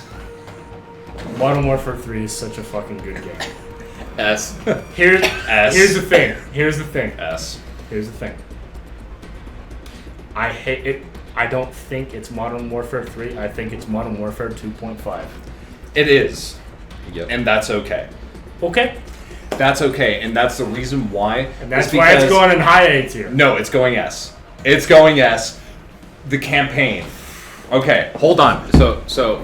Modern Warfare 3 is such a fucking good game. S. Here's S. here's the thing. Here's the thing. S. Here's the thing. I hate it. I don't think it's Modern Warfare 3. I think it's Modern Warfare 2.5. It is. Yep. And that's okay. Okay. That's okay. And that's the reason why. And that's is why it's because- going in high A tier. No, it's going S. It's going S. The campaign. Okay, hold on. So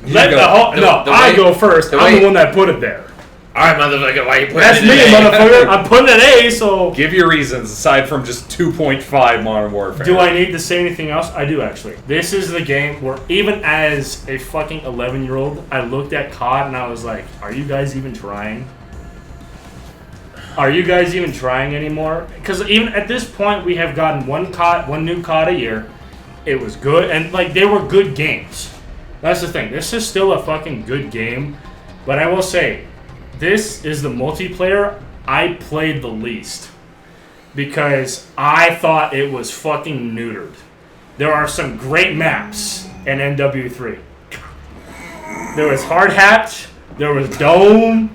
Let go. the whole, no, the I way- go first. the I'm way- the one that put it there. all right, motherfucker, why you putting That's it me, in A? motherfucker. I'm putting an A, so... Give your reasons aside from just 2.5 Modern Warfare. Do I need to say anything else? I do, actually. This is the game where, even as a fucking 11-year-old, I looked at COD and I was like, are you guys even trying? Are you guys even trying anymore? Because even at this point, we have gotten one new COD a year. It was good, and like they were good games. That's the thing. This is still a fucking good game, but I will say, this is the multiplayer I played the least because I thought it was fucking neutered. There are some great maps in MW3. There was Hard Hatch. There was Dome.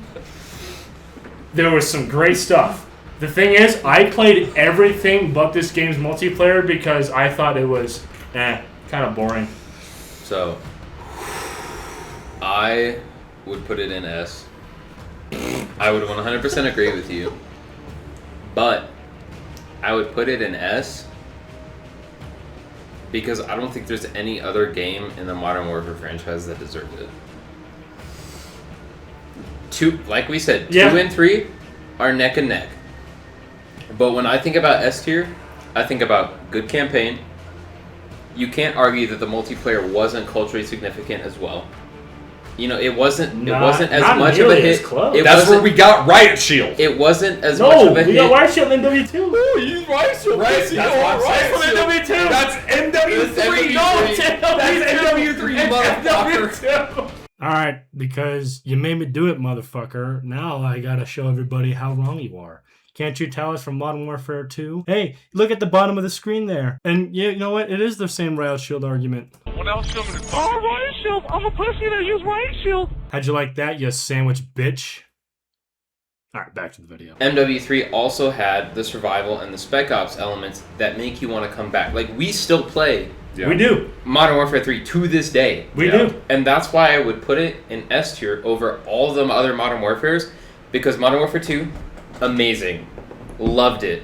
There was some great stuff. The thing is, I played everything but this game's multiplayer because I thought it was, kind of boring. So I would put it in S. I would 100% agree with you, but I would put it in S because I don't think there's any other game in the Modern Warfare franchise that deserves it. Like we said, Yeah. 2 and 3 are neck and neck. But when I think about S tier, I think about good campaign. You can't argue that the multiplayer wasn't culturally significant as well. You know, it wasn't as not much of a nearly as hit. close. It That's where wasn't, we got Riot Shield. it wasn't as No, much of a we hit. got Riot Shield in MW2. you Riot Shield. Right, that's what I'm saying. Riot Shield. MW2. That's MW3. That's No, it's MW3, motherfucker. All right, because you made me do it, motherfucker. Now I gotta show everybody how wrong you are. Can't you tell us from Modern Warfare 2? Hey, look at the bottom of the screen there. And you know what? It is the same Riot Shield argument. What else should we Oh, Riot Shield! I'm a pussy that use Riot Shield! How'd you like that, you sandwich bitch? All right, back to the video. MW3 also had the survival and the Spec Ops elements that make you want to come back. Like, we still play Yeah. We do. Modern Warfare 3 to this day. We Yeah. do. And that's why I would put it in S tier over all the other Modern Warfares, because Modern Warfare 2, amazing. Loved it.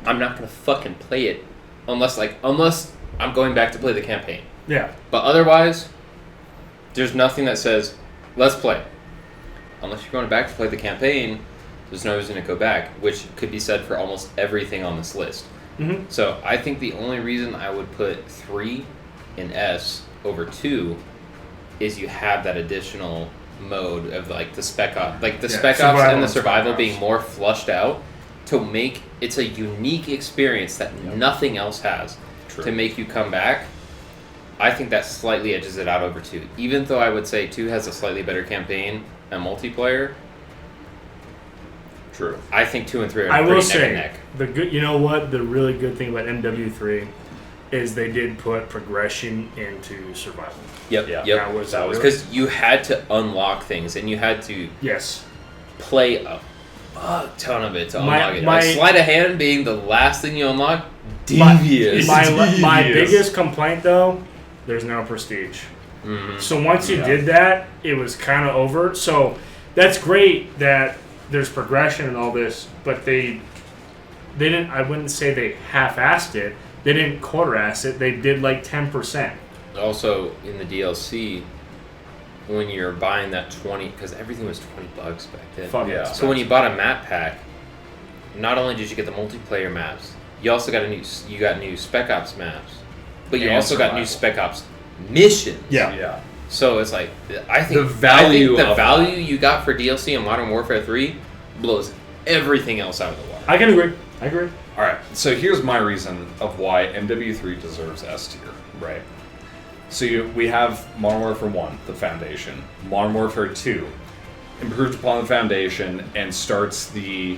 I'm not gonna fucking play it unless I'm going back to play the campaign. Yeah. But otherwise, there's nothing that says, let's play. Unless you're going back to play the campaign, there's no reason to go back, which could be said for almost everything on this list. Mm-hmm. So I think the only reason I would put 3 in S over 2 is you have that additional mode of like the Spec Ops, like the Spec Ops survival and the and survival Spec being Ops. more flushed out to make it's a unique experience that nothing else has True. to make you come back. I think that slightly edges it out over 2. Even though I would say 2 has a slightly better campaign and multiplayer, True. I think 2 and 3 are I pretty will neck and say, neck. the good. You know what? The really good thing about MW3 is they did put progression into survival. Yep, Yeah. yep. That was Because you had to unlock things and you had to Yes. play a fuck ton of it to My- unlock it. my- Like sleight of hand being the last thing you unlock, My- devious. My Devious. biggest complaint though, there's no prestige. Mhm. So once you Yeah. did that, it was kind of over. So that's great that there's progression and all this, but they didn't. I wouldn't say they half-assed it. They didn't quarter-ass it. They did like 10%. Also, in the DLC, when you're buying that 20, because everything was $20 back then. Fuck Yeah. So when you bought a map pack, not only did you get the multiplayer maps, you also got new Spec Ops maps, but you And also got new survival. Spec Ops missions. Yeah. Yeah. So it's like I think The value the of value you got for DLC in Modern Warfare 3 blows everything else out of the water. I can agree. I agree. All right. So here's my reason of why MW3 deserves S tier. Right. So we have Modern Warfare 1, the foundation. Modern Warfare 2 improves upon the foundation and starts the,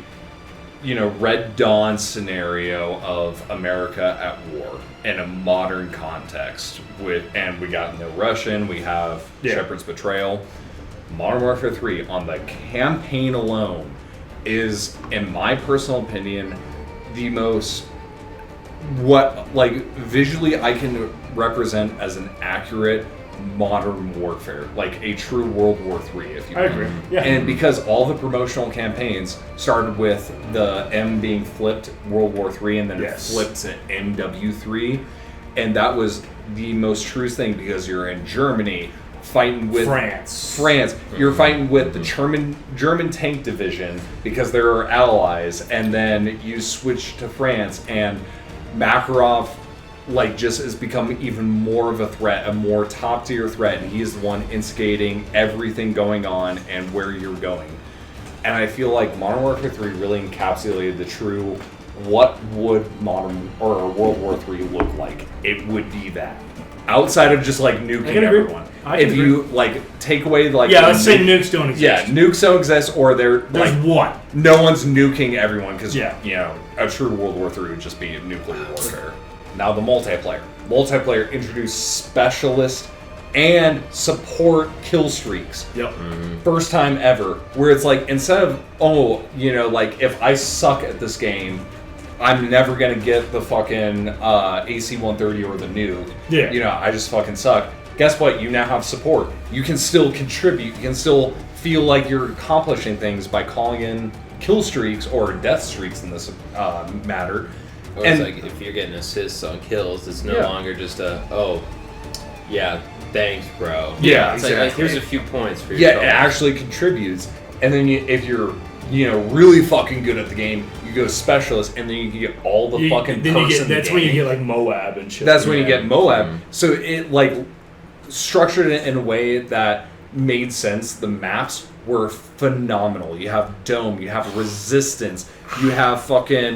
Red Dawn scenario of America at war in a modern context. And we got No Russian, we have Yeah. Shepard's Betrayal. Modern Warfare 3 on the campaign alone is, in my personal opinion, the most visually I can represent as an accurate modern warfare, like a true World War III, if you I will. agree. Yeah. And because all the promotional campaigns started with the M being flipped World War III and then Yes. it flipped to MW3, and that was the most true thing because you're in Germany fighting with France. You're fighting with the German tank division because they're our allies, and then you switch to France, and Makarov like just has become even more of a threat, a more top tier threat, and he is the one instigating everything going on and where you're going. And I feel like Modern Warfare 3 really encapsulated the true what would modern or World War 3 look like. It would be that. Outside of just like nuking I can agree. everyone. I can If you like take away like Yeah, the let's say nukes don't exist. yeah, nukes don't exist, or they're There's like one. no one's nuking everyone because Yeah. you know a true World War III would just be nuclear warfare. Now the multiplayer. Multiplayer introduced specialist and support kill streaks. Yep. First time ever, where it's like instead of like if I suck at this game, I'm never gonna get the fucking AC-130 or the nuke. Yeah. I just fucking suck. Guess what? You now have support. You can still contribute. You can still feel like you're accomplishing things by calling in kill streaks or death streaks in this matter. Or it's like if you're getting assists on kills, it's no longer just thanks, bro. Yeah, it's exactly. like here's a few points for your Yeah, it trouble. actually contributes. And then if you're really fucking good at the game, you go specialist, and then you can get all the fucking Then perks you in get, the that's game. when you get like Moab and shit. That's when you get Moab. Mhm. So it like structured it in a way that made sense. The maps were phenomenal. You have Dome, you have Resistance, you have fucking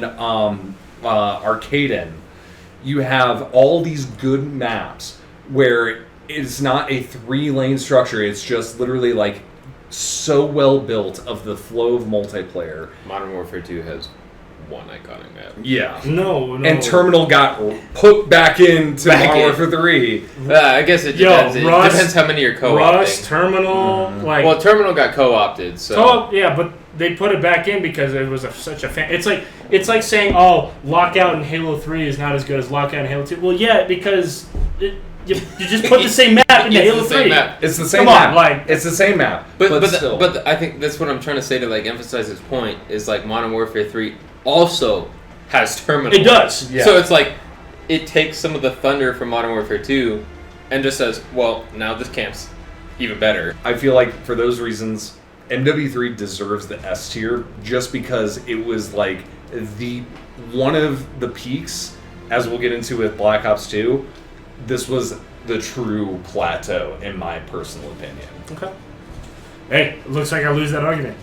Arcaden. You have all these good maps where it's not a 3-lane structure. It's just literally like so well built of the flow of multiplayer. Modern Warfare 2 has one iconic map. Yeah. No. And Terminal got put back into Back Modern in. Warfare 3. I guess it depends. It Rust- depends how many you're co-opting. Rust, Terminal, like Well, Terminal got co-opted, so co-op, yeah, but they put it back in because it was such a fan. It's like saying, oh, Lockout in Halo 3 is not as good as Lockout in Halo 2. Well, yeah, because you just put the same map into It's Halo the 3. same map. It's the same Come on, map. like- it's the same map. But still. I think that's what I'm trying to say to like emphasize this point is like Modern Warfare 3 also has Terminal. It does. Yeah. So it's like it takes some of the thunder from Modern Warfare 2 and just says, well, now this camp's even better. I feel like for those reasons, MW3 deserves the S tier just because it was like the one of the peaks, as we'll get into with Black Ops 2. This was the true plateau, in my personal opinion. Okay. Hey, it looks like I lose that argument.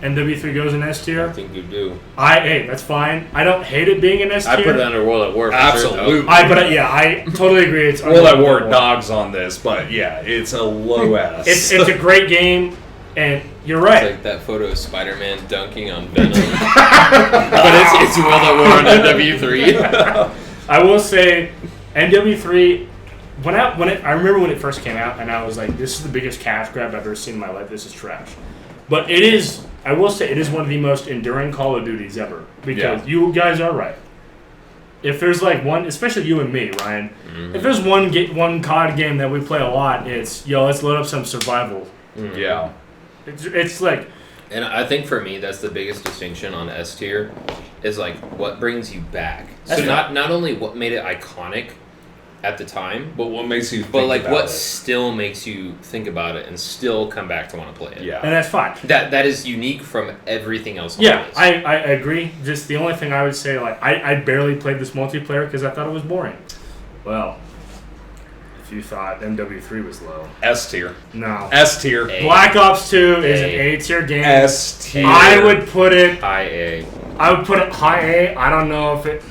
MW3 goes in S I tier. think you do. Hey, that's fine. I don't hate it being in S tier. I put it under World at War. For Absolutely. I totally agree. It's World at War unbelievable. dogs on this, but yeah, it's a low S. It's a great game, and you're It's right. like that photo of Spider-Man dunking on Venom. But it's World at War on MW3. I will say, MW3. I remember when it first came out, and I was like, "This is the biggest cash grab I've ever seen in my life. This is trash." But it is. I will say, it is one of the most enduring Call of Duties ever because you guys are right. If there's like one, especially you and me, Ryan, if there's one COD game that we play a lot, it's let's load up some survival. Yeah. It's like. And I think for me, that's the biggest distinction on S tier, is like what brings you back. That's So right. not only what made it iconic at the time, But what makes you think but like about what it? still makes you think about it and still come back to want to play it. Yeah. And that's fine. That is unique from everything else on Yeah, this. I agree. Just the only thing I would say, like, I barely played this multiplayer because I thought it was boring. Well, if you thought MW3 was low. S tier. No. S tier. A. Black Ops 2 is an A. A tier game. S tier. I would put it High A. high A. I don't know if it.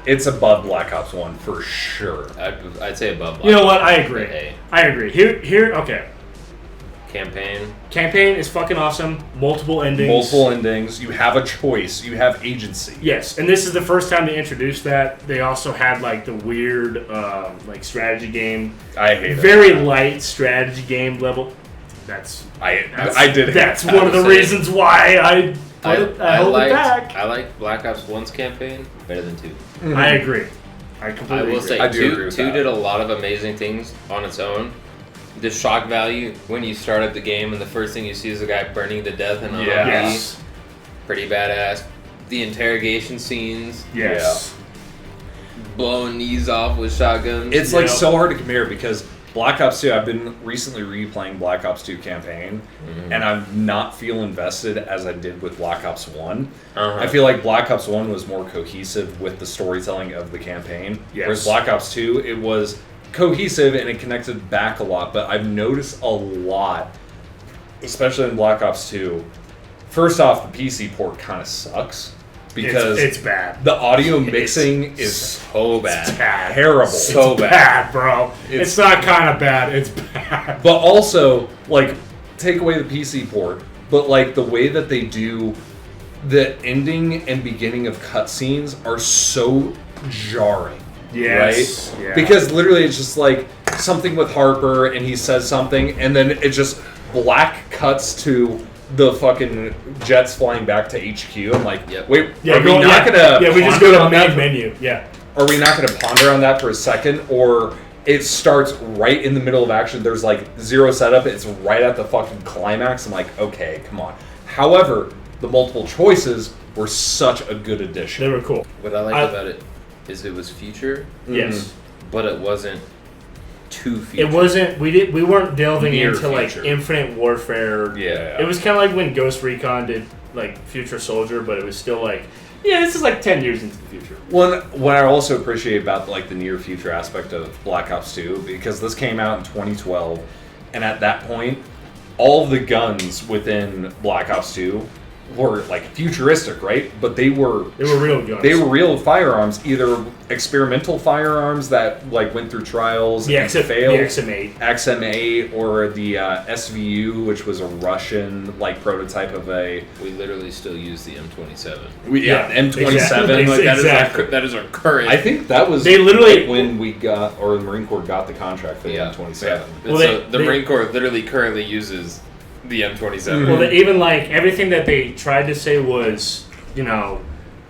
It's above Black Ops 1 for sure. I'd say above Black You know what? Ops, I but agree. A. I agree. Here. Okay. Campaign. Campaign is fucking awesome. Multiple endings. Multiple endings. You have a choice. You have agency. Yes, and this is the first time they introduced that. They also had like the weird like strategy game. I hate it. Very light strategy game level. I did hate That's that. one of the I would say- reasons why I hold it back. I like Black Ops 1's campaign better than 2. I agree. I completely I will agree. say I do agree 2 with 2 that. did a lot of amazing things on its own, The shock value when you start up the game and the first thing you see is a guy burning to death in a Yes. pretty badass. The interrogation scenes, Yes. blowing knees off with shotguns. It's like so hard to compare because Black Ops 2, I've been recently replaying Black Ops 2 campaign, and I'm not feel invested as I did with Black Ops 1. I feel like Black Ops 1 was more cohesive with the storytelling of the campaign, whereas Black Ops 2, it was cohesive and it connected back a lot, but I've noticed a lot, especially in Black Ops 2, first off, the PC port kind of sucks. Because it's bad. The audio mixing is so bad. It's bad. Terrible. So It's bad. bad, bro. It's not kind of bad. It's bad. But also, like, take away the PC port, but like the way that they do the ending and beginning of cutscenes are so jarring. Yes. Right? Yeah. Because literally it's just like something with Harper and he says something and then it just black cuts to the fucking jets flying back to HQ. I'm like, wait, are we not gonna? Yeah, we just go to main menu. Yeah. Are we not gonna ponder on that for a second, or it starts right in the middle of action? There's like zero setup. It's right at the fucking climax. I'm like, okay, come on. However, the multiple choices were such a good addition. They were cool. What I liked about it is it was future, Yes. but it wasn't too future. It wasn't. We weren't delving Near into like future. Infinite Warfare. Yeah. It was kind of like when Ghost Recon did like Future Soldier, but it was still like, yeah, this is like 10 years into the future. What I also appreciate about like the near future aspect of Black Ops 2, because this came out in 2012, and at that point, all of the guns within Black Ops 2 were like futuristic, right? But they were real guns. They were real firearms, either experimental firearms that like went through trials and failed, the XM8. XM8, or the SVU, which was a Russian like prototype of a. We literally still use the M27. M27. Exactly. Like, Exactly. That is our current. I think that was They literally- when we got, or the Marine Corps got the contract for the Yeah. M27. Well, So they- the Marine Corps literally currently uses the M27. Well, even like everything that they tried to say was, you know,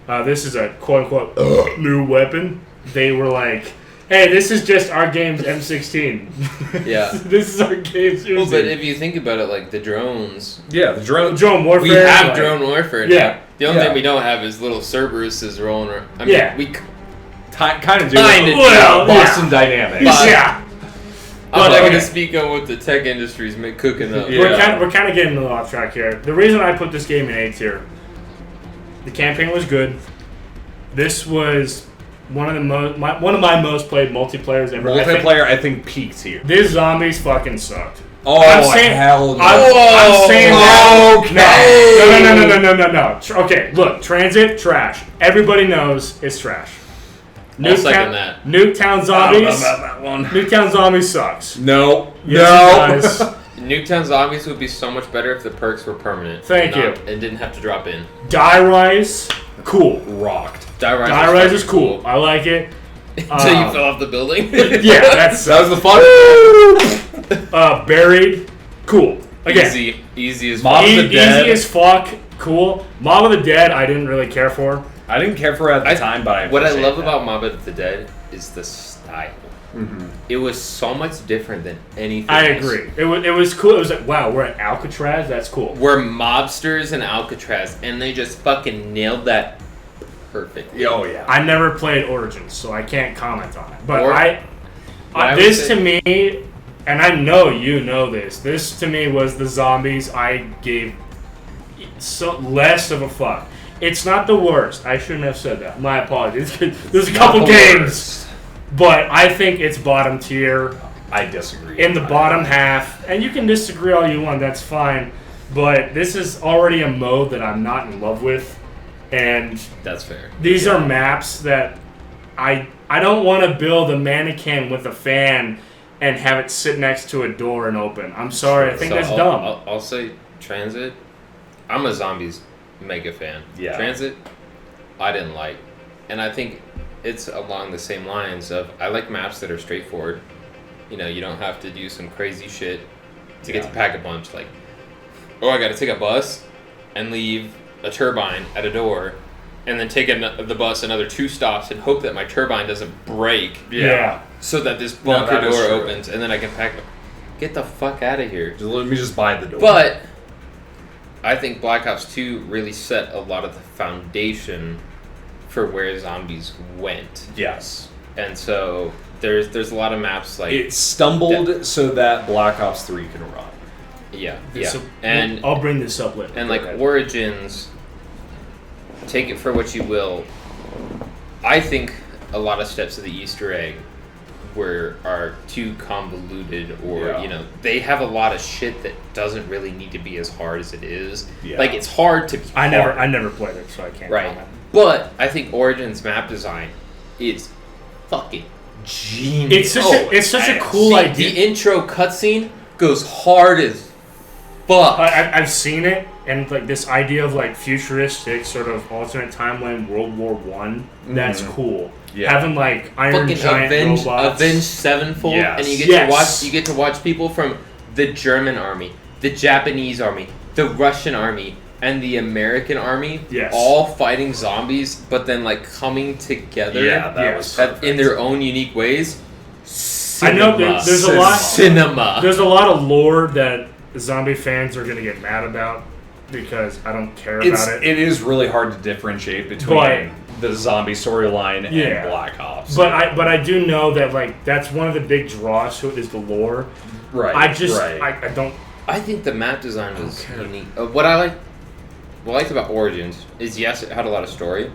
this is a quote unquote new weapon. They were like, hey, this is just our game's M16. Yeah. This is our game's Uzi. Well, but if you think about it, like the drones, Yeah, the drone. drone warfare. we have like- drone warfare. Yeah. Now. The only Yeah. thing we don't have is little Cerberuses rolling around. I mean, Yeah. we. Kind of do Kinda do. Well, Boston Dynamics. But- Yeah. I'm not But, going okay. to speak on what the tech industry's cooking up. Yeah. We're kind of getting a little off track here. The reason I put this game in A tier, the campaign was good. This was one of my most played multiplayers ever. Multiplayer, I think, peaked here. This zombies fucking sucked. Oh, I'm hell no. saying that. Okay. No. Okay, look, Transit, trash. Everybody knows it's trash. I'll second that. Nuketown Zombies. that one. Nuketown Zombies sucks. No. Yes, it no. does. Nuketown Zombies would be so much better if the perks were permanent. Thank you. And didn't have to drop in. Die Rise, cool. Rocked. Die Rise, Die Rise is cool. I like it. Until you fell off the building. Yeah, that's That was the fun. Buried, cool. Again, Easy as Mob of the Dead. easy as fuck, cool. Mob of the Dead, I didn't really care for. I didn't care for it at the time, but What I appreciate love that. about Mob of the Dead is the style. It was so much different than anything I else. agree. It was cool. It was like, wow, we're at Alcatraz. That's cool. We're mobsters in Alcatraz, and they just fucking nailed that perfectly. Oh, yeah. I never played Origins, so I can't comment on it. But I would this say- to me, and I know you know this. This to me was the zombies I gave so less of a fuck. It's not the worst. I shouldn't have said that. My apologies. There's a couple the games, worst. but I think it's bottom tier. I disagree. In the bottom half, and you can disagree all you want, that's fine, but this is already a mode that I'm not in love with, and That's fair. these are maps that I don't want to build a mannequin with a fan and have it sit next to a door and open. I'm sorry, I think So that's I'll, dumb. I'll say Transit. I'm a Zombies mega fan. Yeah. Transit, I didn't like. And I think it's along the same lines of I like maps that are straightforward. You know, you don't have to do some crazy shit to get to pack a punch. Like, oh, I got to take a bus and leave a turbine at a door and then take the bus another 2 stops and hope that my turbine doesn't break Yeah. so that this No, bunker that is door true. opens and then I can pack. Get the fuck out of here. Let me just buy the door. But I think Black Ops 2 really set a lot of the foundation for where zombies went. yes. And so there's a lot of maps like It stumbled so that Black Ops 3 can run. yeah. So, And I'll bring this up later. and Go like ahead. Origins, take it for what you will. I think a lot of steps of the Easter egg are too convoluted, or Yeah. they have a lot of shit that doesn't really need to be as hard as it is. Yeah. Like it's hard to be I hard. never played it, so I can't Right. comment. But I think Origins map design is fucking genius. It's such a cool See, idea. The intro cutscene goes hard as fuck. I've seen it, and like this idea of like futuristic sort of alternate timeline World War One. That's cool. Yeah. Having like Iron Fucking Giant robots. Avenged Sevenfold, Yes. and Yes. you get to watch people from the German army, the Japanese army, the Russian army, and the American army, Yes. all fighting zombies, but then like coming together Yeah, that Yes. was in perfect. their own unique ways. I know Cinema. there's a lot. Cinema. There's a lot of lore that zombie fans are gonna get mad about because I don't care about it. It is really hard to differentiate between the zombie storyline Yeah. and Black Ops. But I do know that like that's one of the big draws to it is the lore. right, I just right. I don't. I think the map design was unique. What I liked about Origins is yes, it had a lot of story,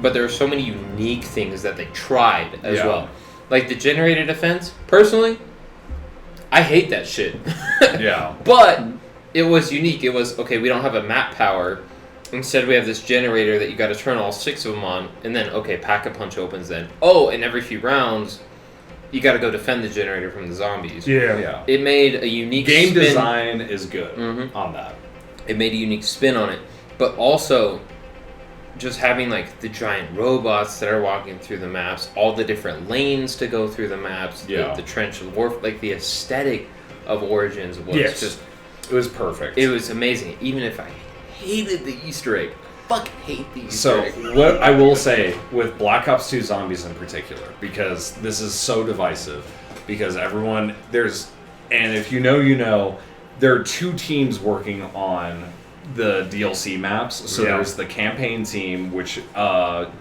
but there are so many unique things that they tried as Yeah. well. Like the generator defense. Personally, I hate that shit. yeah. But it was unique. It was okay. We don't have a map power. Instead, we have this generator that you got to turn all 6 of them on, and then okay, Pack-a-Punch opens. Then and every few rounds, you got to go defend the generator from the zombies. Yeah. Yeah. It made a unique Game spin. design is good Mhm. on that. It made a unique spin on it, but also just having like the giant robots that are walking through the maps, all the different lanes to go through the maps, Yeah. the trench of warfare, like the aesthetic of Origins was Yes. just, It was perfect. it was amazing. Even if I hated the Easter egg, fuck hate the Easter So, egg. what I will say with Black Ops 2 Zombies in particular, because this is so divisive, because everyone, and if you know, there are 2 teams working on the DLC maps. So Yeah. there's the campaign team, which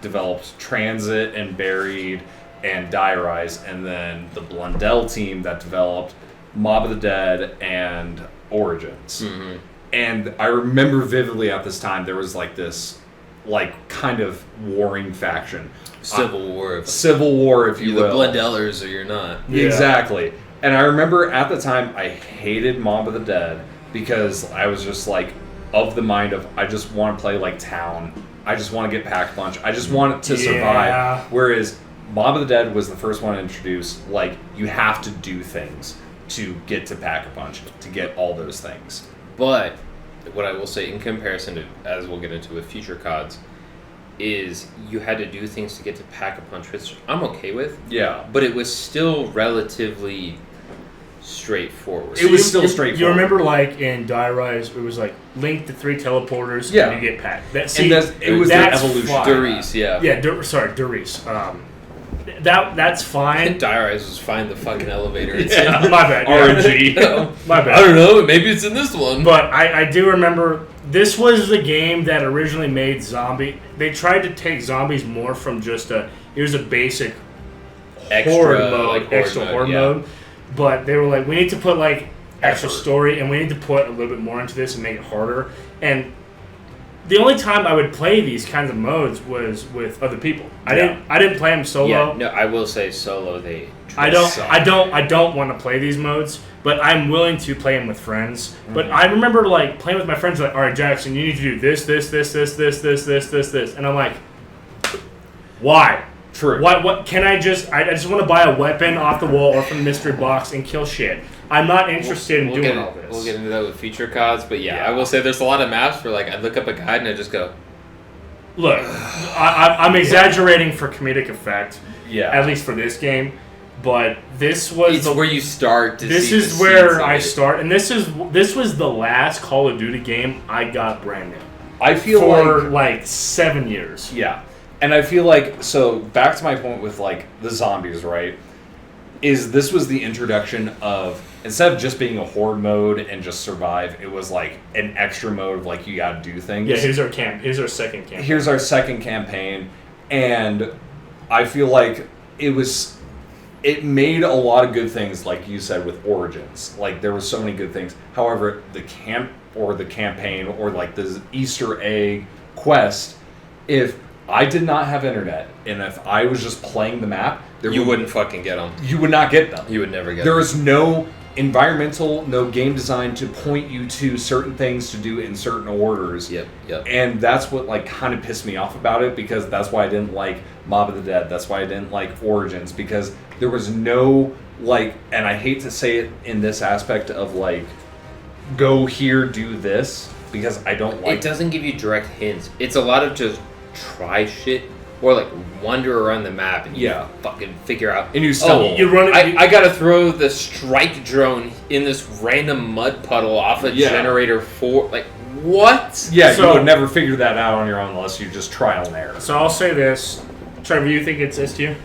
developed Transit and Buried and Die Rise, and then the Blundell team that developed Mob of the Dead and Origins. Mm-hmm. And I remember vividly at this time there was like this, like kind of warring faction, Civil War. civil war, if you You're the will. Blundellers or you're not. Yeah. Exactly. And I remember at the time I hated Mob of the Dead because I was just like of the mind of I just want to play like Town. I just want to get Pack-a-Punch. I just want it to Yeah. survive. Whereas Mob of the Dead was the first one to introduce like you have to do things to get to Pack-a-Punch to get all those things. But what I will say in comparison to, as we'll get into with future CODs, is you had to do things to get to Pack-a-Punch, which I'm okay with, Yeah. but it was still relatively straightforward. It was still straightforward. You remember, like in Die Rise, it was like link the 3 teleporters, Yeah. and you get packed. That, And it was the that's evolution. fine. Darius, yeah. Yeah, Darius. That's fine. Darius was find the fucking elevator. It's Yeah. My bad. yeah. RNG. My I bad. don't know. Maybe it's in this one. But I do remember this was the game that originally made zombie. They tried to take zombies more from just here's a basic horror mode, extra horror yeah. mode. But they were like, we need to put like extra Effort. story, and we need to put a little bit more into this and make it harder. And the only time I would play these kinds of modes was with other people. I didn't play them solo. Yeah, no, I will say solo. They. I don't want to play these modes, but I'm willing to play them with friends. But I remember like playing with my friends, like, all right, Jackson, you need to do this, and I'm like, why? True. What can I just just want to buy a weapon off the wall or from the mystery box and kill shit. I'm not interested in doing all this. We'll get into that with future CODs, but yeah, Yeah. I will say there's a lot of maps where like I look up a guide and I just go, Look, I'm exaggerating for comedic effect, Yeah. at least for this game. But this was it's where you start to This see is the where seeds of I it. start, and this was the last Call of Duty game I got brand new I feel for like like 7 years. yeah. And I feel like so back to my point with like the zombies, right? is this was the introduction of, instead of just being a horde mode and just survive, it was like an extra mode of like you gotta do things. Yeah, here's our second campaign. Here's our second campaign, and I feel like it made a lot of good things, like you said, with Origins. Like, there were so many good things. However, the campaign, or like the Easter egg quest, if I did not have internet, and if I was just playing the map, You wouldn't fucking get them. You would not get them. You would never get There them. is no environmental, no game design to point you to certain things to do in certain orders. Yep. And that's what like kind of pissed me off about it, because that's why I didn't like Mob of the Dead. That's why I didn't like Origins, because there was no like, and I hate to say it in this aspect of like, go here, do this, because I don't like. It doesn't give you direct hints. It's a lot of just try shit, or like wander around the map and you fucking figure out. And you stumble. You run it. I gotta throw the strike drone in this random mud puddle off a generator 4. Like, what? Yeah, So- you would never figure that out on your own unless you just trial and error. So I'll say this, Trevor. You think it's S tier?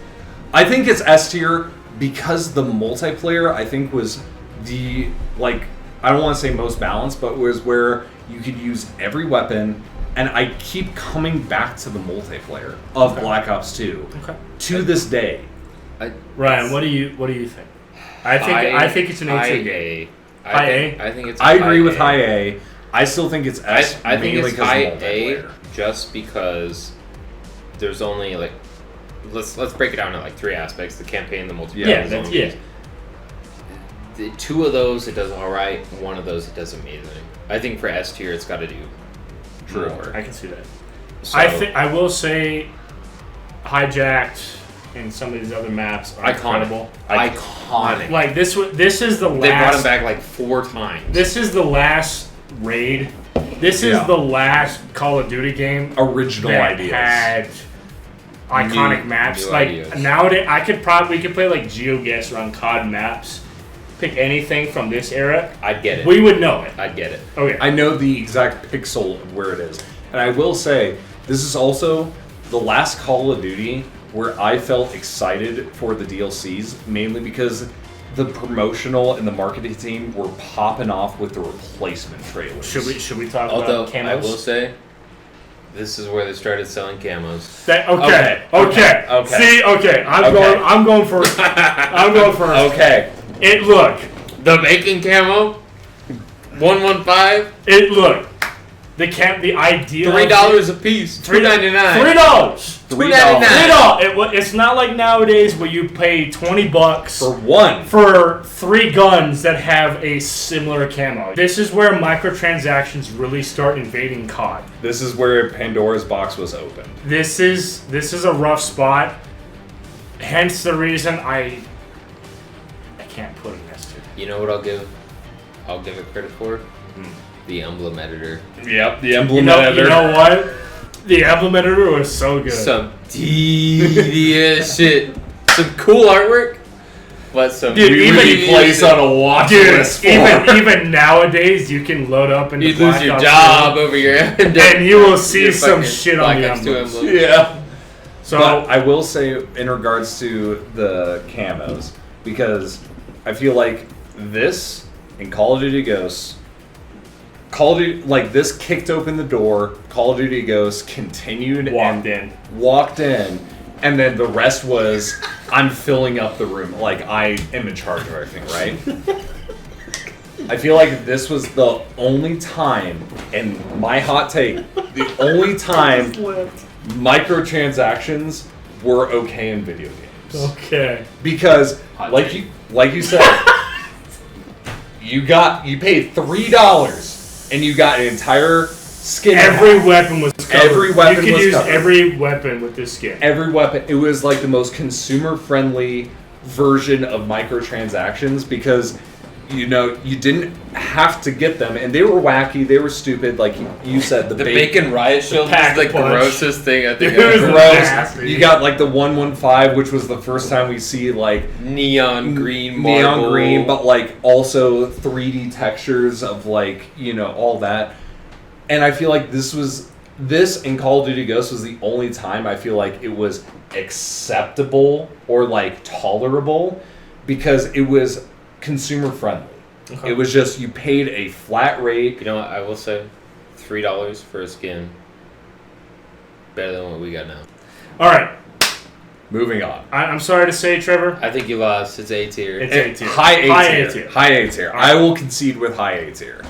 I think it's S tier because the multiplayer, I think, was the, like, I don't want to say most balanced, but was where you could use every weapon. And I keep coming back to the multiplayer of Black Ops 2 to this day. Ryan, what do you think? I think it's an A tier game. High A? I think it's. I agree with high high A. I still think it's S. I think mainly it's because high of the A multiplayer. just because there's only like let's break it down into like 3 aspects: the campaign, the multiplayer. Yeah, the that's zombies. The 2 of those it does all right. 1 of those it does amazing. I think for S tier it's got to do more. I can see that. So, I will say, Hijacked and some of these other maps are incredible. iconic. Like this is the last. They brought him back like 4 times. This is the last raid. This is the last Call of Duty game Original that ideas. had iconic maps. new Like ideas. nowadays, we could play like GeoGuessr on COD maps. Pick anything from this era. I'd get it. We would know it. I'd get it. Okay. I know the exact pixel of where it is. And I will say, this is also the last Call of Duty where I felt excited for the DLCs, mainly because the promotional and the marketing team were popping off with the replacement trailers. Should we talk Although about camos? I will say, this is where they started selling camos. Okay. See, okay. I'm going first. I'm going first. Okay. The bacon camo, 115, the idea. $3 a piece, $2.99. $3. It's not like nowadays where you pay $20 For one. for 3 guns that have a similar camo. This is where microtransactions really start invading COD. This is where Pandora's box was opened. This is a rough spot. Hence the reason I can't put an S tier. You know what I'll give it credit for? The emblem editor. Yep, the emblem You editor. know what? The emblem editor was so good. Some tedious shit. Some cool artwork, but some Dude, Really place on a watch list for. even nowadays, you can load up into you Black lose your Ops job 2, over your and you will see your some fucking shit on the Black Ops 2 emblems. emblem. Yeah. So But I will say, in regards to the camos, because I feel like this in Call of Duty Ghosts, this kicked open the door. Call of Duty Ghosts continued walked in. and then the rest was I'm filling up the room. Like, I am in charge of everything, right? I feel like this was the only time, and my hot take, the only time microtransactions were okay in video games. Okay. Because like you said, you paid $3 and you got an entire skin. Every weapon was covered. Every weapon you could was use covered. every weapon with this skin. Every weapon. It was like the most consumer friendly version of microtransactions, because you didn't have to get them, and they were wacky, they were stupid, like you said. The bacon riot shield is pack the punch. grossest thing I think Dude, I've it was ever gross. nasty. You got like the 115, which was the first time we see like neon green marble. neon green, but like also 3D textures of like all that. And I feel like this in Call of Duty Ghosts was the only time I feel like it was acceptable or like tolerable, because it was consumer friendly. Okay. It was just you paid a flat rate. You know what? I will say, $3 for a skin. Better than what we got now. All right. Moving on. I'm sorry to say, Trevor. I think you lost. It's A tier. It's A tier. High A High tier. A tier. High A tier. All right. I will concede with high A tier.